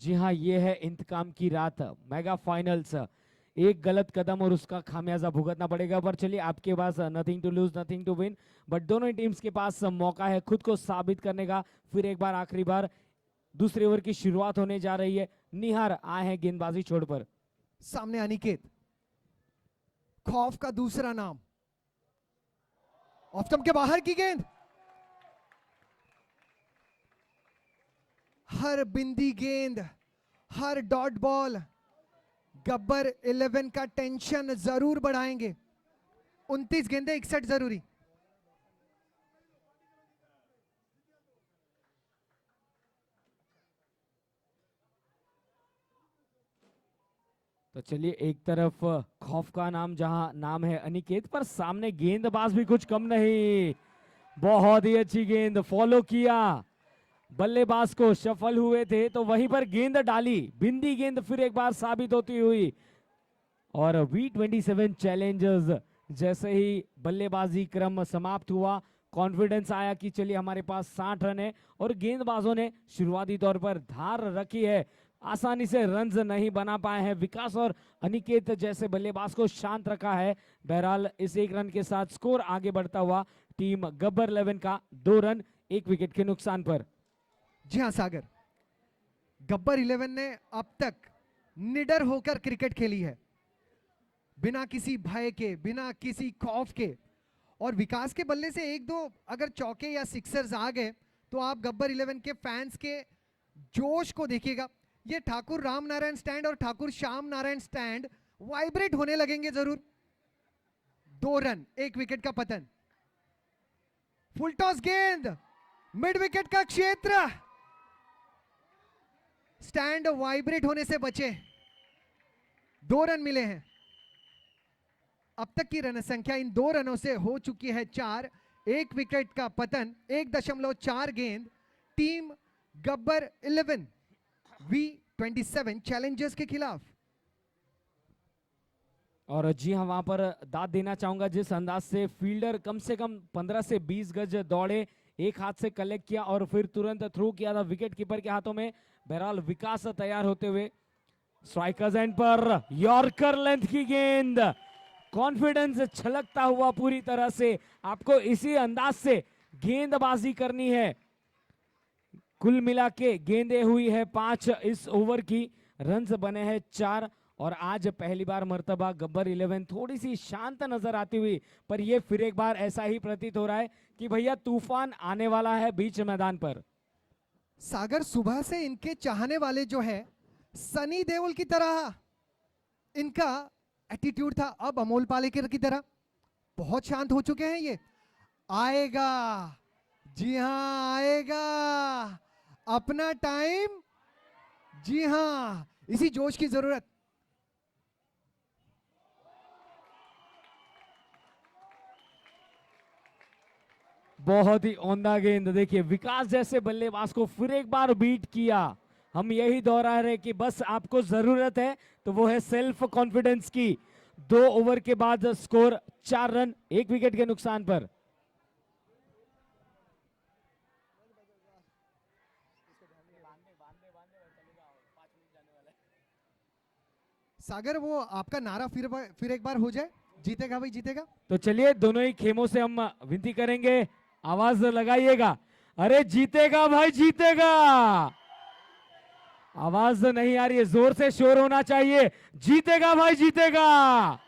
जी हाँ, ये है इंतकाम की रात, मेगा फाइनल्स। एक गलत कदम और उसका खामियाजा भुगतना पड़ेगा, पर चलिए आपके पास nothing to lose nothing to win, but दोनों ही टीम्स के पास मौका है खुद को साबित करने का। फिर एक बार आखिरी बार दूसरे ओवर की शुरुआत होने जा रही है। निहार आए हैं गेंदबाजी छोड़ पर। सामने अनिकेत, खौफ का दूसरा नाम, ऑफ स्टंप के बाहर की गेंद। हर बिंदी गेंद, हर डॉट बॉल गब्बर 11 का टेंशन जरूर बढ़ाएंगे। 29 गेंदे 61 जरूरी। तो चलिए, एक तरफ खौफ का नाम जहां नाम है अनिकेत, पर सामने गेंदबाज भी कुछ कम नहीं। बहुत ही अच्छी गेंद, फॉलो किया, बल्लेबाज को सफल हुए थे तो वहीं पर गेंद डाली, बिंदी गेंद फिर एक बार साबित होती हुई। और V27 चैलेंजर्स जैसे ही बल्लेबाजी क्रम समाप्त हुआ, कॉन्फिडेंस आया कि चलिए हमारे पास 60 रन है, और गेंदबाजों ने शुरुआती तौर पर धार रखी है आसानी से रन्स नहीं बना पाए हैं। विकास और अनिकेत जैसे बल्लेबाज को शांत रखा है। बहरहाल इस 1 रन के साथ स्कोर आगे बढ़ता हुआ टीम गब्बर 11 का 2 रन 1 विकेट के नुकसान पर। जी हाँ सागर, गब्बर 11 ने अब तक निडर होकर क्रिकेट खेली है, बिना किसी भय के, बिना किसी खौफ के। और विकास के बल्ले से 1-2 अगर चौके या सिक्सर्स आ गए तो आप गब्बर 11 के फैंस के जोश को देखिएगा। ये ठाकुर राम नारायण स्टैंड और ठाकुर श्याम नारायण स्टैंड वाइब्रेट होने लगेंगे जरूर। 2 रन 1 विकेट का पतन। फुल टॉस गेंद मिड विकेट का क्षेत्र, स्टैंड वाइब्रेट होने से बचे। 2 रन मिले हैं। अब तक की रन संख्या इन 2 रनों से हो चुकी है 4। 1 विकेट का पतन, 1.4 गेंद। टीम गब्बर 11 V27 चैलेंजर्स के खिलाफ। और जी हाँ, वहां पर दाद देना चाहूंगा जिस अंदाज से फील्डर कम से कम 15 से 20 गज दौड़े, एक हाथ से कलेक्ट किया और फिर तुरंत थ्रो किया था विकेट कीपर के हाथों में। बहरहाल विकास तैयार होते हुए स्ट्राइकर्स एंड पर यॉर्कर लेंथ की गेंद, कॉन्फिडेंस छलकता हुआ पूरी तरह से। आपको इसी अंदाज से गेंदबाजी करनी है। कुल मिला के गेंदें हुई है 5 इस ओवर की, रन्स बने हैं 4। और आज पहली बार मर्तबा गब्बर 11 थोड़ी सी शांत नजर आती हुई, पर यह फिर एक बार ऐसा ही प्रतीत हो रहा है कि भैया तूफान आने वाला है बीच मैदान पर। सागर, सुबह से इनके चाहने वाले जो है सनी देओल की तरह इनका एटीट्यूड था, अब अमोल पालेकर की तरह बहुत शांत हो चुके हैं। ये आएगा, जी हां आएगा अपना टाइम, जी हां इसी जोश की जरूरत। बहुत ही औंधा गेंद। देखिए विकास जैसे बल्लेबाज को फिर एक बार बीट किया। हम यही दोहरा रहे कि बस आपको जरूरत है तो वो है सेल्फ कॉन्फिडेंस की। 2 ओवर के बाद स्कोर 4 रन 1 विकेट के नुकसान पर। सागर, वो आपका नारा फिर एक बार हो जाए, जीतेगा भाई जीतेगा। तो चलिए दोनों ही खेमों से हम विनती करेंगे, आवाज लगाइएगा। अरे जीतेगा भाई जीतेगा। आवाज नहीं आ रही है, जोर से शोर होना चाहिए। जीतेगा भाई जीतेगा।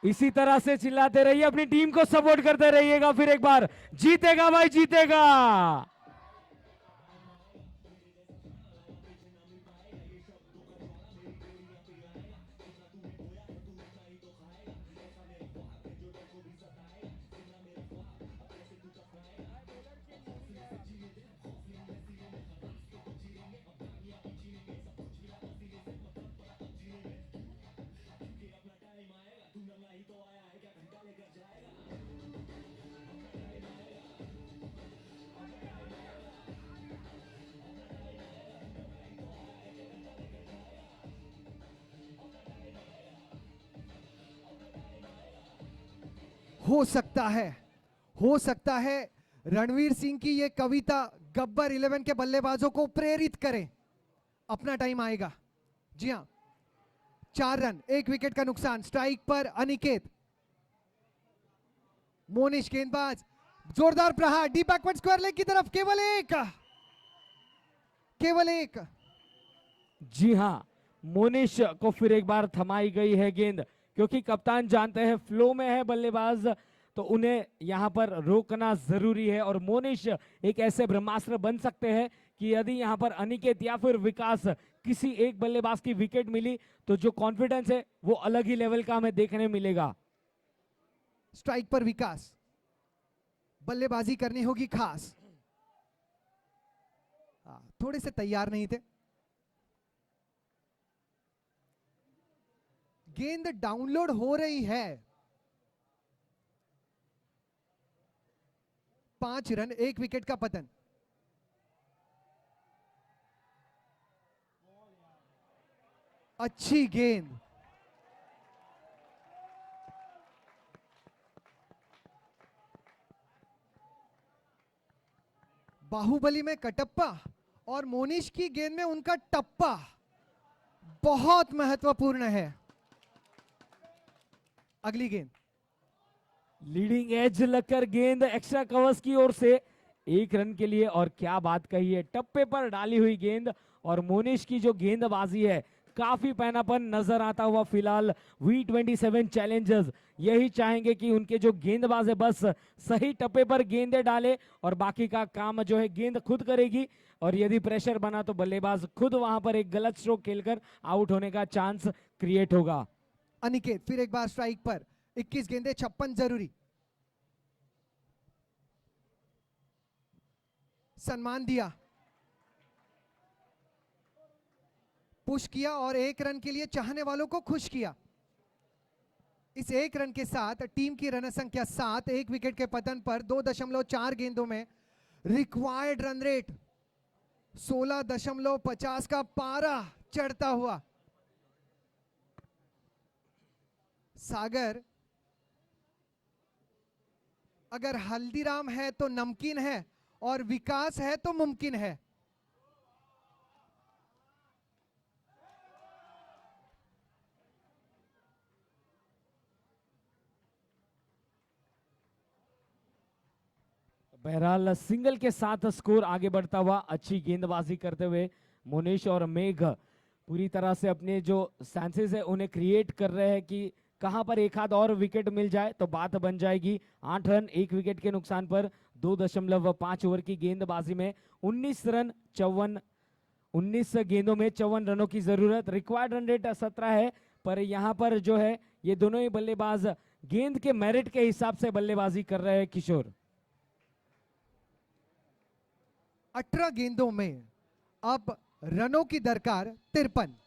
इसी तरह से चिल्लाते रहिए, अपनी टीम को सपोर्ट करते रहिएगा। फिर एक बार, जीतेगा भाई जीतेगा। हो सकता है रणवीर सिंह की ये कविता गब्बर 11 के बल्लेबाजों को प्रेरित करे। अपना टाइम आएगा। जी हां, 4 रन 1 विकेट का नुकसान। स्ट्राइक पर अनिकेत, मोनिश गेंदबाज, जोरदार प्रहार डीप बैकवर्ड स्क्वायर लेग की तरफ, केवल एक। जी हां, मोनिश को फिर एक बार थमाई गई है गेंद, क्योंकि कप्तान जानते हैं फ्लो में है बल्लेबाज तो उन्हें यहां पर रोकना जरूरी है। और मोनिश एक ऐसे ब्रह्मास्त्र बन सकते हैं कि यदि यहां पर अनिकेत या फिर विकास किसी एक बल्लेबाज की विकेट मिली तो जो कॉन्फिडेंस है वो अलग ही लेवल का हमें देखने मिलेगा। स्ट्राइक पर विकास, बल्लेबाजी करनी होगी खास। थोड़े से तैयार नहीं थे। गेंद डाउनलोड हो रही है। 5 रन 1 विकेट का पतन। अच्छी गेंद, बाहुबली में कटप्पा और मोनिश की गेंद में उनका टप्पा बहुत महत्वपूर्ण है। अगली गेंद लीडिंग एज लगकर गेंद एक्स्ट्रा कवर्स की ओर से 1 रन के लिए। और क्या बात कही है, टप्पे पर डाली हुई गेंद। और मोनिश की जो गेंदबाजी है काफी पैनापन नजर आता हुआ फिलहाल V27 चैलेंजर्स यही चाहेंगे कि उनके जो गेंदबाज है बस सही टप्पे पर गेंदें डाले और बाकी का काम जो है गेंद खुद करेगी। और यदि प्रेशर बना तो बल्लेबाज खुद वहां पर एक गलत स्ट्रोक खेलकर आउट होने का चांस क्रिएट होगा। अनिकेत फिर एक बार स्ट्राइक पर, 21 गेंदें 56 जरूरी। सम्मान दिया, पुश किया और 1 रन के लिए चाहने वालों को खुश किया। इस 1 रन के साथ टीम की रन संख्या 7, 1 विकेट के पतन पर 2.4 गेंदों में रिक्वायर्ड रन रेट 16.50 का पारा चढ़ता हुआ। सागर अगर हल्दीराम है तो नमकीन है और विकास है तो मुमकिन है। बहरहाल सिंगल के साथ स्कोर आगे बढ़ता हुआ, अच्छी गेंदबाजी करते हुए मोनिश और मेघ पूरी तरह से अपने जो चांसेस है उन्हें क्रिएट कर रहे हैं कि कहां पर एक आध और विकेट मिल जाए तो बात बन जाएगी। 8 रन 1 विकेट के नुकसान पर 2.5 ओवर की गेंदबाजी में 19 रन 19 गेंदों में 54 रनों की जरूरत। रिक्वायर्ड रन रेट 17 है, पर यहां पर जो है ये दोनों ही बल्लेबाज गेंद के मेरिट के हिसाब से बल्लेबाजी कर रहे हैं। किशोर 18 गेंदों में अब रनों की दरकार 53।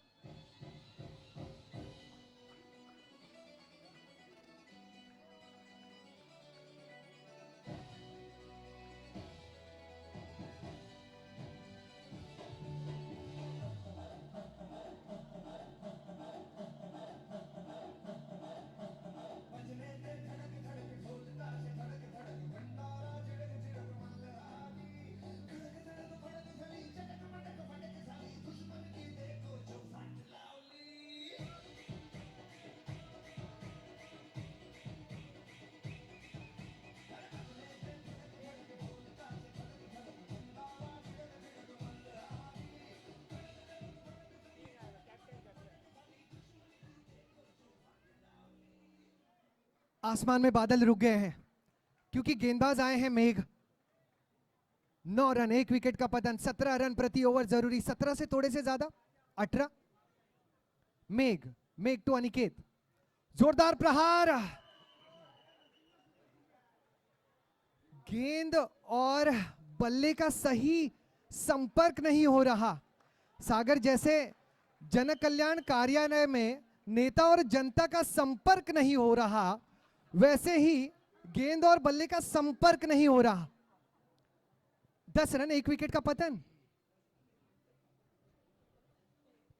आसमान में बादल रुक गए हैं क्योंकि गेंदबाज आए हैं मेघ। 9 रन 1 विकेट का पतन, 17 रन प्रति ओवर जरूरी, 17 से थोड़े से ज्यादा 18। मेघ टू अनिकेत, जोरदार प्रहार, गेंद और बल्ले का सही संपर्क नहीं हो रहा। सागर जैसे जन कल्याण कार्यालय में नेता और जनता का संपर्क नहीं हो रहा, वैसे ही गेंद और बल्ले का संपर्क नहीं हो रहा। 10 रन 1 विकेट का पतन।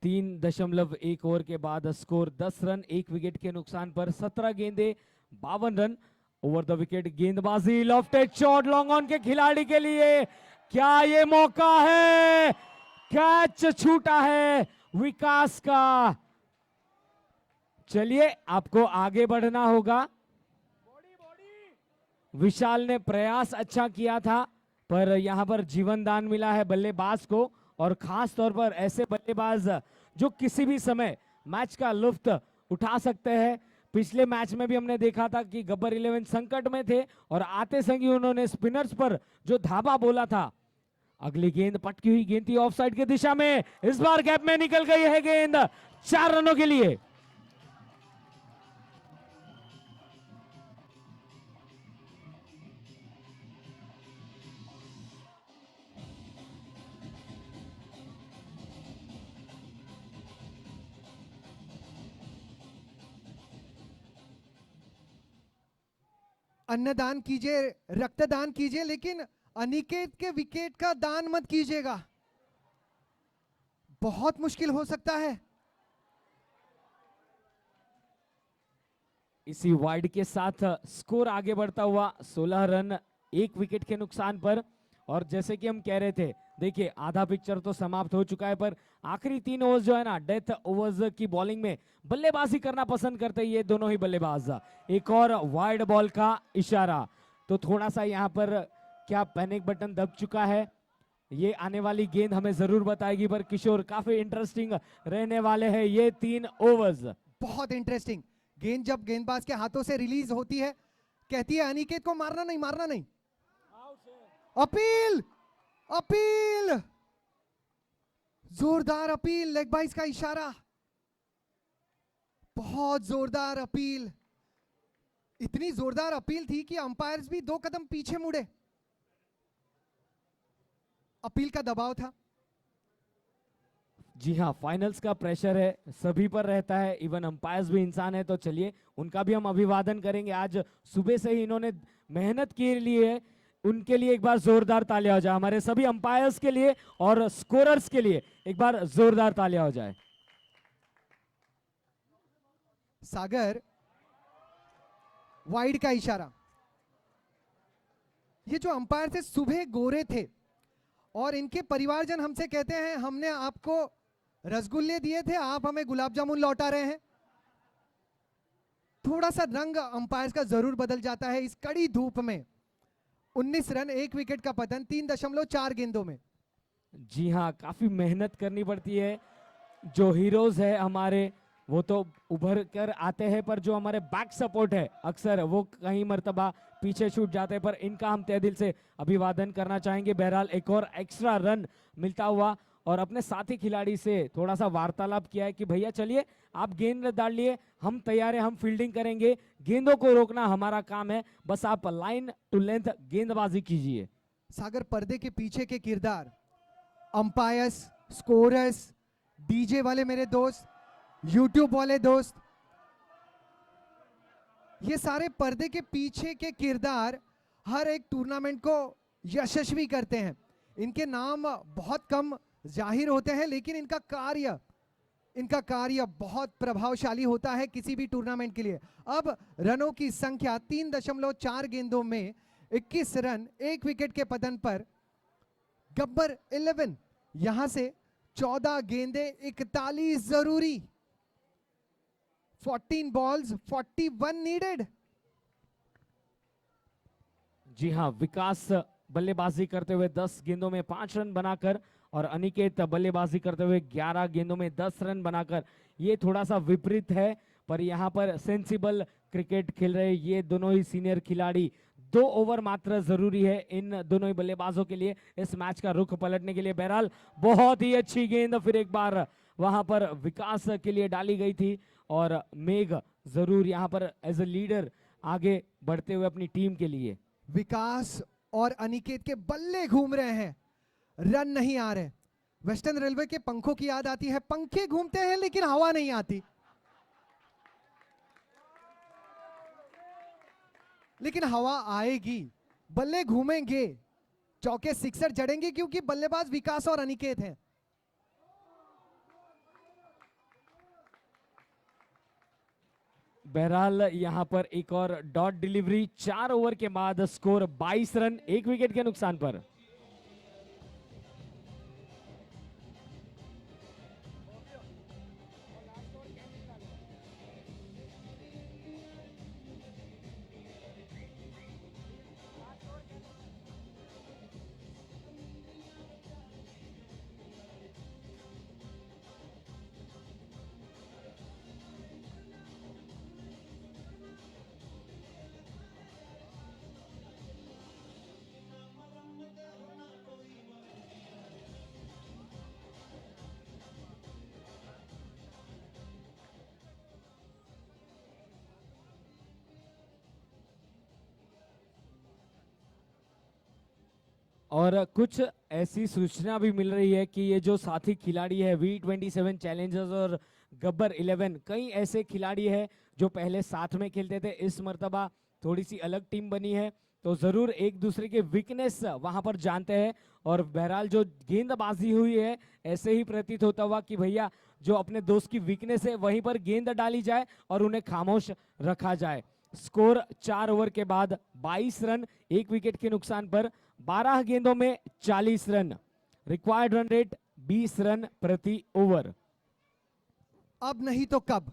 3.1 ओवर के बाद स्कोर 10 रन 1 विकेट के नुकसान पर 17 गेंदे 52 रन। ओवर द विकेट गेंदबाजी, लॉफ्टेड शॉट लॉन्ग ऑन के खिलाड़ी के लिए, क्या ये मौका है? कैच छूटा है विकास का। चलिए आपको आगे बढ़ना होगा। विशाल ने प्रयास अच्छा किया था पर यहां पर जीवन दान मिला है बल्लेबाज को, और खास तौर पर ऐसे बल्लेबाज जो किसी भी समय मैच का लुत्फ उठा सकते हैं। पिछले मैच में भी हमने देखा था कि गब्बर 11 संकट में थे और आते संगी उन्होंने स्पिनर्स पर जो धावा बोला था। अगली गेंद पटकी हुई गेंद थी ऑफसाइड की दिशा में, इस बार गैप में निकल गई है गेंद 4 रनों के लिए। अन्नदान कीजिए, रक्तदान कीजिए, लेकिन अनिकेत के विकेट का दान मत कीजिएगा, बहुत मुश्किल हो सकता है। इसी वाइड के साथ स्कोर आगे बढ़ता हुआ 16 रन 1 विकेट के नुकसान पर। और जैसे कि हम कह रहे थे देखिए आधा पिक्चर तो समाप्त हो चुका है, पर आखिरी 3 ओवर्स जो है ना, डेथ ओवर्स की बॉलिंग में बल्लेबाजी करना पसंद करते हैं ये दोनों ही बल्लेबाज। एक और वाइड बॉल का इशारा, तो थोड़ा सा यहाँ पर क्या पैनिक बटन दब चुका है, ये आने वाली गेंद हमें जरूर बताएगी। पर किशोर काफी इंटरेस्टिंग रहने वाले हैं ये 3 ओवर्स। बहुत इंटरेस्टिंग। गेंद जब गेंदबाज के हाथों से रिलीज होती है, कहती है अनिकेत को मारना नहीं, मारना नहीं। अपील, अपील, जोरदार अपील, लेग बाइस का इशारा, बहुत जोरदार अपील। इतनी जोरदार अपील थी कि अंपायर्स भी 2 कदम पीछे मुड़े। अपील का दबाव था। जी हाँ, फाइनल्स का प्रेशर है, सभी पर रहता है, इवन अंपायर्स भी इंसान है, तो चलिए उनका भी हम अभिवादन करेंगे। आज सुबह से ही इन्होंने मेहनत के लिए, उनके लिए एक बार जोरदार तालियां हो जाए। हमारे सभी अंपायर्स के लिए और स्कोरर्स के लिए एक बार जोरदार तालियां हो जाए। सागर, वाइड का इशारा। ये जो अंपायर थे सुबह गोरे थे और इनके परिवारजन हमसे कहते हैं हमने आपको रसगुल्ले दिए थे, आप हमें गुलाब जामुन लौटा रहे हैं। थोड़ा सा रंग अंपायर्स का जरूर बदल जाता है इस कड़ी धूप में। 19 रन, 1 विकेट का पतन 3.4 गेंदों में। जी हाँ, काफी मेहनत करनी पड़ती है। जो हीरोज है हमारे वो तो उभर कर आते हैं, पर जो हमारे बैक सपोर्ट है अक्सर वो कहीं मर्तबा पीछे छूट जाते हैं, पर इनका हम तहे दिल से अभिवादन करना चाहेंगे। बहरहाल एक और एक्स्ट्रा रन मिलता हुआ, और अपने साथी खिलाड़ी से थोड़ा सा वार्तालाप किया है कि भैया चलिए आप गेंद डाल लिए, हम तैयार हैं, हम फील्डिंग करेंगे, गेंदों को रोकना हमारा काम है, बस आप लाइन टू लेंथ गेंदबाजी कीजिए। सागर, पर्दे के पीछे के किरदार, अंपायर्स, स्कोरर्स, डीजे वाले मेरे दोस्त, यूट्यूब वाले दोस्त, ये सारे पर्दे के पीछे के किरदार हर एक टूर्नामेंट को यशस्वी करते हैं। इनके नाम बहुत कम जाहिर होते हैं, लेकिन इनका कार्य बहुत प्रभावशाली होता है किसी भी टूर्नामेंट के लिए। अब रनों की संख्या 3.4 गेंदों में 21 रन, 1 विकेट के पतन पर गब्बर 11, यहां से 14 गेंदे, 41 जरूरी, 14 बॉल्स, 41 नीडेड। जी हाँ, विकास बल्लेबाजी करते हुए 10 गेंदों में 5 रन बनाकर, और अनिकेत बल्लेबाजी करते हुए 11 गेंदों में 10 रन बनाकर। ये थोड़ा सा विपरीत है, पर यहाँ पर सेंसिबल क्रिकेट खेल रहे ये दोनों ही सीनियर खिलाड़ी। 2 ओवर मात्र जरूरी है इन दोनों ही बल्लेबाजों के लिए इस मैच का रुख पलटने के लिए। बहरहाल बहुत ही अच्छी गेंद फिर एक बार वहां पर विकास के लिए डाली गई थी, और मेघ जरूर यहाँ पर एज ए लीडर आगे बढ़ते हुए अपनी टीम के लिए। विकास और अनिकेत के बल्ले घूम रहे हैं, रन नहीं आ रहे। वेस्टर्न रेलवे के पंखों की याद आती है, पंखे घूमते हैं लेकिन हवा नहीं आती। लेकिन हवा आएगी, बल्ले घूमेंगे, चौके सिक्सर जड़ेंगे, क्योंकि बल्लेबाज विकास और अनिकेत हैं। बहरहाल यहां पर एक और डॉट डिलीवरी, 4 ओवर के बाद स्कोर 22 रन, 1 विकेट के नुकसान पर। और कुछ ऐसी सूचना भी मिल रही है कि ये जो साथी खिलाड़ी है V27 चैलेंजर्स और गब्बर 11, कई ऐसे खिलाड़ी हैं जो पहले साथ में खेलते थे, इस मर्तबा थोड़ी सी अलग टीम बनी है, तो जरूर एक दूसरे के वीकनेस वहां पर जानते हैं। और बहरहाल जो गेंदबाजी हुई है, ऐसे ही प्रतीत होता हुआ कि भैया जो अपने दोस्त की वीकनेस है वहीं पर गेंद डाली जाए और उन्हें खामोश रखा जाए। स्कोर 4 ओवर के बाद 22 रन, 1 विकेट के नुकसान पर, 12 गेंदों में 40 run. Required run rate 20 run प्रति ओवर। अब नहीं तो कब?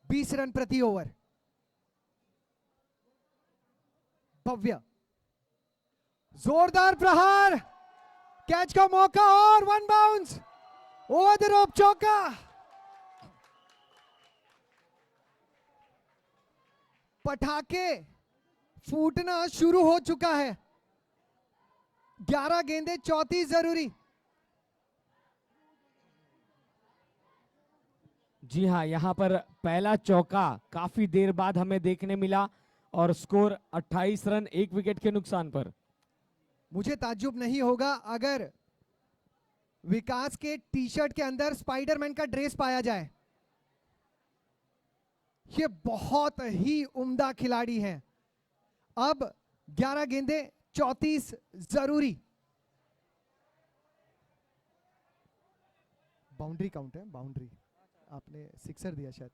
20 रन प्रति ओवर। भव्य, जोरदार प्रहार, कैच का मौका और one bounce, over the rope चौका। पटाखे फूटना शुरू हो चुका है। 11 गेंदें 34 जरूरी। जी हाँ, यहाँ पर पहला चौका काफी देर बाद हमें देखने मिला और स्कोर 28 रन 1 विकेट के नुकसान पर। मुझे ताज्जुब नहीं होगा अगर विकास के टी शर्ट के अंदर स्पाइडरमैन का ड्रेस पाया जाए। ये बहुत ही उम्दा खिलाड़ी हैं। अब 11 गेंदें 34 जरूरी। बाउंड्री काउंट है, बाउंड्री। आपने सिक्सर दिया शायद।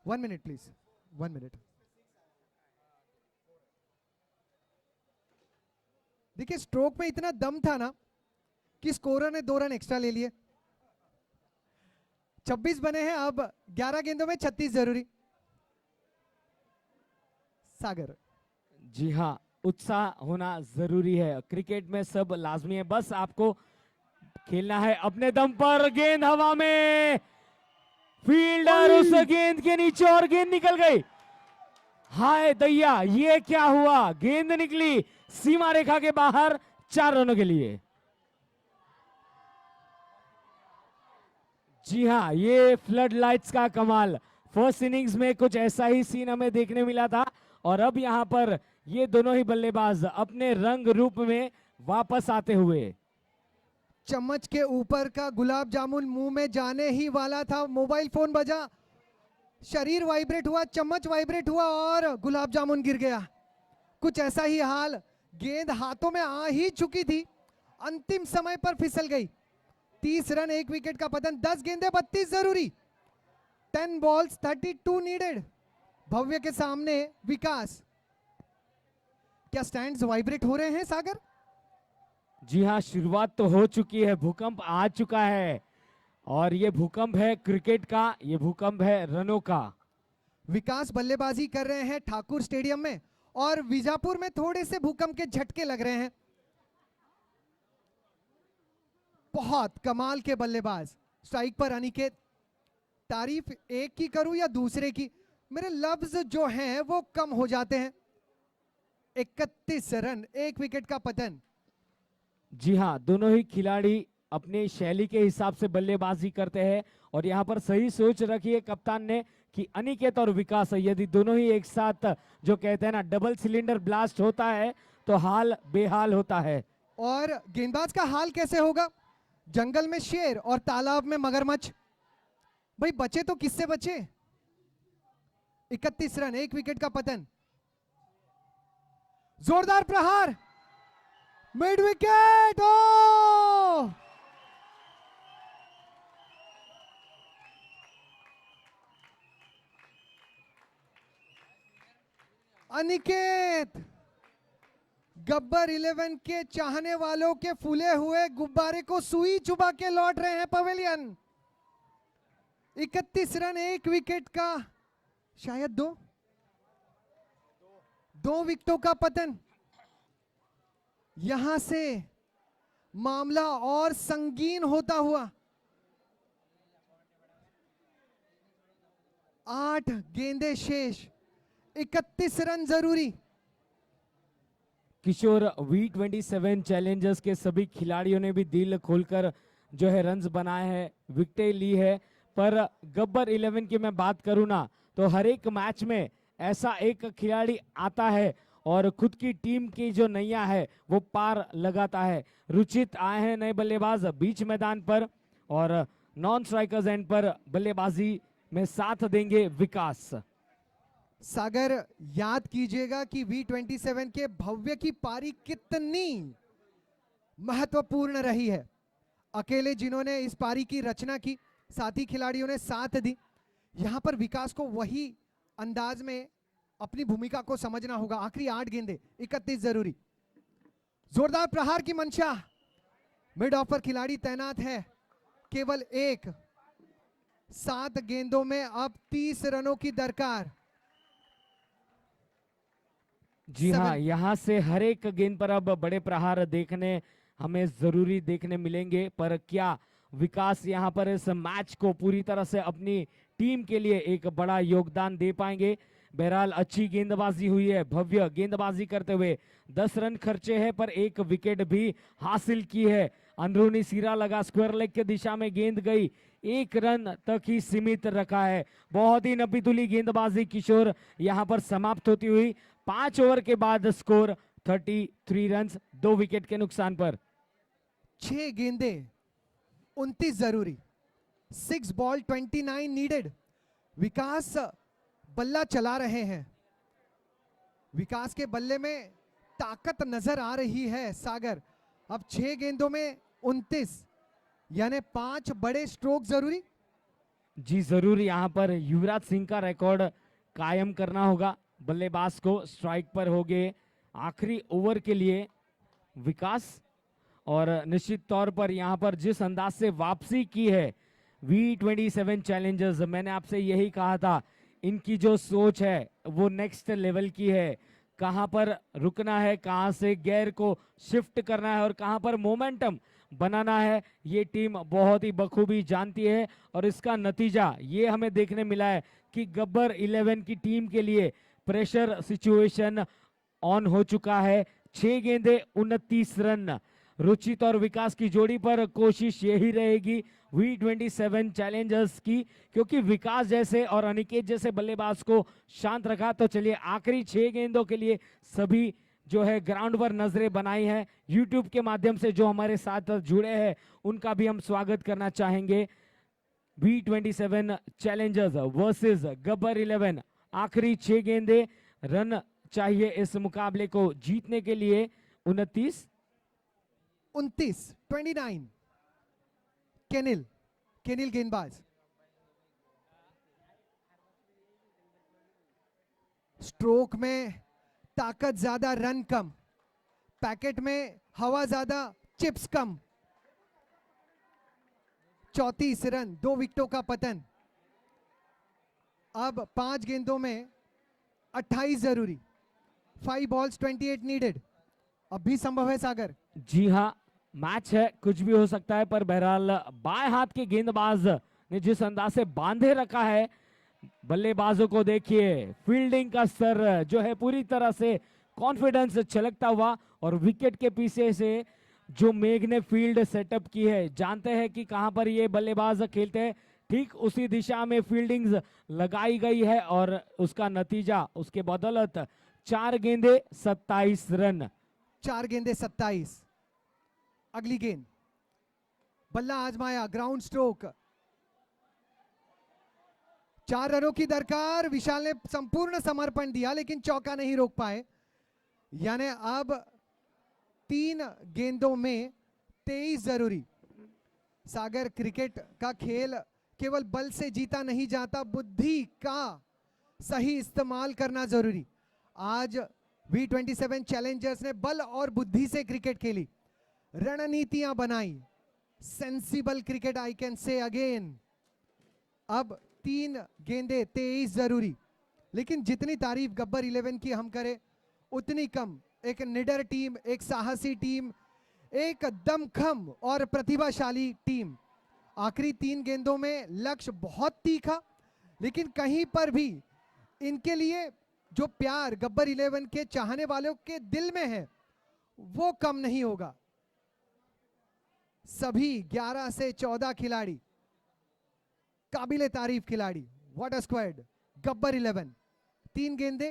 1 मिनट प्लीज, 1 मिनट। देखिए स्ट्रोक में इतना दम था ना कि स्कोरर ने 2 रन एक्स्ट्रा ले लिए। 26 बने हैं, अब 11 गेंदों में 36 जरूरी। सागर, जी हाँ, उत्साह होना जरूरी है। क्रिकेट में सब लाजमी है, बस आपको खेलना है अपने दम पर। गेंद हवा में, फील्डर उस गेंद के नीचे और गेंद निकल गई। हाय दैया, ये क्या हुआ? गेंद निकली सीमा रेखा के बाहर 4 रनों के लिए। जी हाँ, ये फ्लड लाइट्स का कमाल। फर्स्ट इनिंग्स में कुछ ऐसा ही सीन हमें देखने मिला था और अब यहां पर ये दोनों ही बल्लेबाज अपने रंग रूप में वापस आते हुए। चम्मच के ऊपर का गुलाब जामुन मुंह में जाने ही वाला था, मोबाइल फोन बजा, शरीर वाइब्रेट हुआ, चम्मच वाइब्रेट हुआ और गुलाब जामुन गिर गया। कुछ ऐसा ही हाल। गेंद हाथों में आ ही चुकी थी, अंतिम समय पर फिसल गई। 30 रन 1 विकेट का पतन। 10 गेंदें 32 जरूरी। 10 बॉल्स 32 नीडेड। भव्य के सामने विकास। क्या स्टैंड्स वाइब्रेट हो रहे हैं सागर? जी हाँ, शुरुआत तो हो चुकी है, भूकंप आ चुका है और ये भूकंप है क्रिकेट का, ये भूकंप है रनों का। विकास बल्लेबाजी कर रहे हैं ठाकुर स्टेडियम में और बीजापुर में थोड़े से भूकंप के झटके लग रहे हैं। बहुत कमाल के बल्लेबाज। स्ट्राइक पर अनिकेत। तारीफ एक की करूं या दूसरे की, मेरे लफ्ज जो हैं वो कम हो जाते हैं। 31 रन 1 विकेट का पतन। जी हाँ, दोनों ही खिलाड़ी अपनी शैली के हिसाब से बल्लेबाजी करते हैं और यहाँ पर सही सोच रखी है कप्तान ने कि अनिकेत और विकास यदि दोनों ही एक साथ, जो कहते हैं ना, डबल सिलेंडर ब्लास्ट होता है तो हाल बेहाल होता है। और गेंदबाज का हाल कैसे होगा? जंगल में शेर और तालाब में मगरमच्छ। भाई बचे तो किससे बचे? 31 रन 1 विकेट का पतन। जोरदार प्रहार, मिड विकेट। ओ अनिकेत, गब्बर 11 के चाहने वालों के फूले हुए गुब्बारे को सुई चुबा के लौट रहे हैं पवेलियन। 31 रन 1 विकेट का, शायद दो विकेटों का पतन। यहां से मामला और संगीन होता हुआ। 8 गेंदें शेष, 31 रन जरूरी। किशोर, V27 चैलेंजर्स के सभी खिलाड़ियों ने भी दिल खोलकर जो है रन्स बनाए हैं, विकेटें ली है। पर गब्बर 11 की मैं बात करूं ना, तो हर एक मैच में ऐसा एक खिलाड़ी आता है और खुद की टीम की जो नैया है वो पार लगाता है। रुचित आए हैं नए बल्लेबाज बीच मैदान पर और नॉन स्ट्राइकर्स एंड पर बल्लेबाजी में साथ देंगे विकास। सागर, याद कीजिएगा कि V27 के भव्य की पारी कितनी महत्वपूर्ण रही है। अकेले जिन्होंने इस पारी की रचना की, साथी खिलाड़ियों ने साथ दी। यहां पर विकास को वही अंदाज में अपनी भूमिका को समझना होगा। आखिरी 8 गेंदें 31 जरूरी। जोरदार प्रहार की मंशा, मिड ऑफ पर खिलाड़ी तैनात है, केवल एक। 7 गेंदों में अब 30 रनों की दरकार। जी हाँ, 7 यहाँ से हर एक गेंद पर अब बड़े प्रहार देखने हमें जरूरी देखने मिलेंगे, पर क्या विकास यहाँ पर इस मैच को पूरी तरह से अपनी टीम के लिए एक बड़ा योगदान दे पाएंगे। बहरहाल अच्छी गेंदबाजी हुई है, भव्य गेंदबाजी करते हुए 10 रन खर्चे हैं पर एक विकेट भी हासिल की है। अंदरूनी सिरा लगा, स्क्वायर लेग के दिशा में गेंद गई, 1 रन तक ही सीमित रखा है। बहुत ही नपीतुली गेंदबाजी किशोर यहाँ पर समाप्त होती हुई। 5 ओवर के बाद स्कोर 33 रन, 2 विकेट के नुकसान पर। 6 गेंदे 29 जरूरी। 6 बॉल 29 नीडेड। विकास बल्ला चला रहे हैं। विकास के बल्ले में ताकत नजर आ रही है सागर। अब 6 गेंदों में 29, यानी 5 बड़े स्ट्रोक जरूरी। जी जरूर, यहाँ पर युवराज सिंह का रिकॉर्ड कायम करना होगा। बल्लेबाज को स्ट्राइक पर हो गए आखिरी ओवर के लिए विकास, और निश्चित तौर पर यहाँ पर जिस अंदाज से वापसी की है V27 चैलेंजर्स, मैंने आपसे यही कहा था, इनकी जो सोच है वो नेक्स्ट लेवल की है। कहां पर रुकना है, कहां से गेयर को शिफ्ट करना है और कहां पर मोमेंटम बनाना है, ये टीम बहुत ही बखूबी जानती है। और इसका नतीजा ये हमें देखने मिला है कि गब्बर 11 की टीम के लिए प्रेशर सिचुएशन ऑन हो चुका है। 6 गेंदे 29 रन। रुचित और विकास की जोड़ी पर कोशिश यही रहेगी V27 चैलेंजर्स की, क्योंकि विकास जैसे और अनिकेत जैसे बल्लेबाज को शांत रखा। तो चलिए आखिरी 6 गेंदों के लिए सभी जो है ग्राउंड पर नजरें बनाई हैं। यूट्यूब के माध्यम से जो हमारे साथ जुड़े हैं उनका भी हम स्वागत करना चाहेंगे। V27 Challengers versus Gabbar 11। आखिरी 6 गेंदे, रन चाहिए इस मुकाबले को जीतने के लिए। 29 29 केनिल गेंदबाज। स्ट्रोक में ताकत ज्यादा, रन कम। पैकेट में हवा ज्यादा, चिप्स कम। 34 रन, 2 विकेटों का पतन। अब 5 गेंदों में 28 जरूरी। 5 बॉल्स 28 नीडेड। अब भी संभव है सागर। जी हाँ, मैच है, कुछ भी हो सकता है, पर बहरहाल बाएं हाथ के गेंदबाज ने जिस अंदाज से बांधे रखा है बल्लेबाजों को, देखिए फील्डिंग का स्तर जो है पूरी तरह से कॉन्फिडेंस छलकता हुआ। और विकेट के पीछे से जो मेघ ने फील्ड सेटअप की है, जानते हैं कि कहां पर ये बल्लेबाज खेलते हैं, ठीक उसी दिशा में फील्डिंग लगाई गई है और उसका नतीजा उसके बदौलत 4 गेंदे 27 रन। 4 गेंदे 27। अगली गेंद, बल्ला आजमाया, ग्राउंड स्ट्रोक। 4 रनों की दरकार। विशाल ने संपूर्ण समर्पण दिया लेकिन चौका नहीं रोक पाए। यानी अब 3 गेंदों में 23 जरूरी। सागर, क्रिकेट का खेल केवल बल से जीता नहीं जाता, बुद्धि का सही इस्तेमाल करना जरूरी। आज V27 चैलेंजर्स ने बल और बुद्धि से क्रिकेट खेली, रणनीतियां बनाई। Sensible cricket, I can say again. अब 3 गेंदे 23 जरूरी। लेकिन जितनी तारीफ गब्बर 11 की हम करें उतनी कम। एक निडर टीम, एक साहसी टीम, एक दमखम और प्रतिभाशाली टीम। आखिरी 3 गेंदों में लक्ष्य बहुत तीखा, लेकिन कहीं पर भी इनके लिए जो प्यार गब्बर 11 के चाहने वालों के दिल में है वो कम नहीं होगा। सभी 11 से 14 खिलाड़ी काबिले तारीफ खिलाड़ी। What a squad. गब्बर 11, 3 गेंदे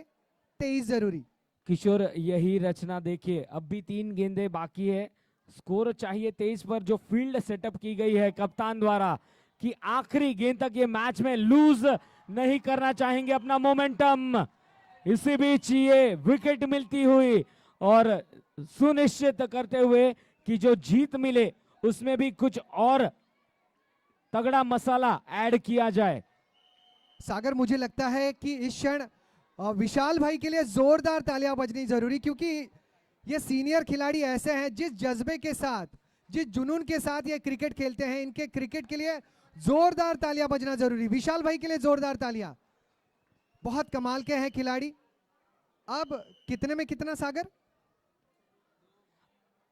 23 जरूरी। किशोर, यही रचना देखिए, अब भी 3 गेंदे बाकी है, स्कोर चाहिए 23 पर। जो फील्ड सेटअप की गई है कप्तान द्वारा कि आखिरी गेंद तक ये मैच में लूज नहीं करना चाहेंगे अपना मोमेंटम। इसी बीच ये विकेट मिलती हुई और सुनिश्चित करते हुए कि जो जीत मिले उसमें भी कुछ और तगड़ा मसाला ऐड किया जाए। सागर, मुझे लगता है कि इस क्षण विशाल भाई के लिए जोरदार तालियां बजनी जरूरी, क्योंकि ये सीनियर खिलाड़ी ऐसे हैं जिस जज्बे के साथ जिस जुनून के साथ ये क्रिकेट खेलते हैं, इनके क्रिकेट के लिए जोरदार तालियां बजना जरूरी। विशाल भाई के लिए जोरदार तालियां। बहुत कमाल के हैं खिलाड़ी। अब कितने में कितना सागर?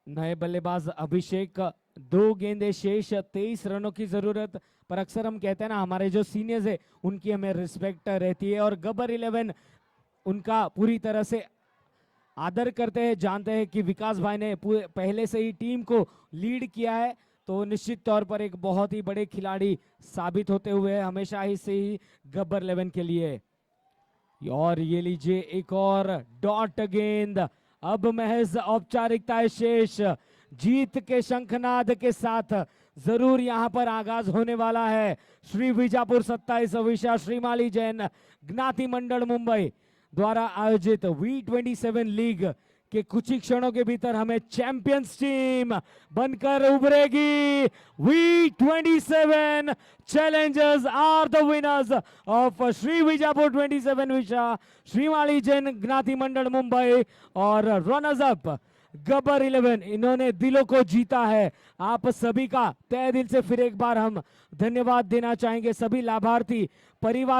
नए बल्लेबाज अभिषेक, 2 गेंदें शेष, 23 रनों की जरूरत। पर अक्सर हम कहते हैं ना, हमारे जो सीनियर्स है उनकी हमें रिस्पेक्ट रहती है और गब्बर 11 उनका पूरी तरह से आदर करते हैं। जानते हैं कि विकास भाई ने पहले से ही टीम को लीड किया है, तो निश्चित तौर पर एक बहुत ही बड़े खिलाड़ी साबित होते हुए हमेशा ही से ही गब्बर 11 के लिए। और ये लीजिए एक और डॉट गेंद। अब महज औपचारिकताएं शेष। जीत के शंखनाद के साथ जरूर यहां पर आगाज होने वाला है श्री विजापुर 27 विशा श्रीमाली जैन ज्ञाति मंडल मुंबई द्वारा आयोजित V27 लीग के कुछ ही क्षणों के भीतर हमें चैंपियंस टीम बनकर उभरेगी। V27 challengers are the winners of Shri Vijapur 27 विशा श्रीमाली जैन ज्ञाति मंडल मुंबई और रनर्स अप गब्बर 11। इन्होंने दिलों को जीता है। आप सभी का तहे दिल से फिर एक बार हम धन्यवाद देना चाहेंगे। सभी लाभार्थी परिवार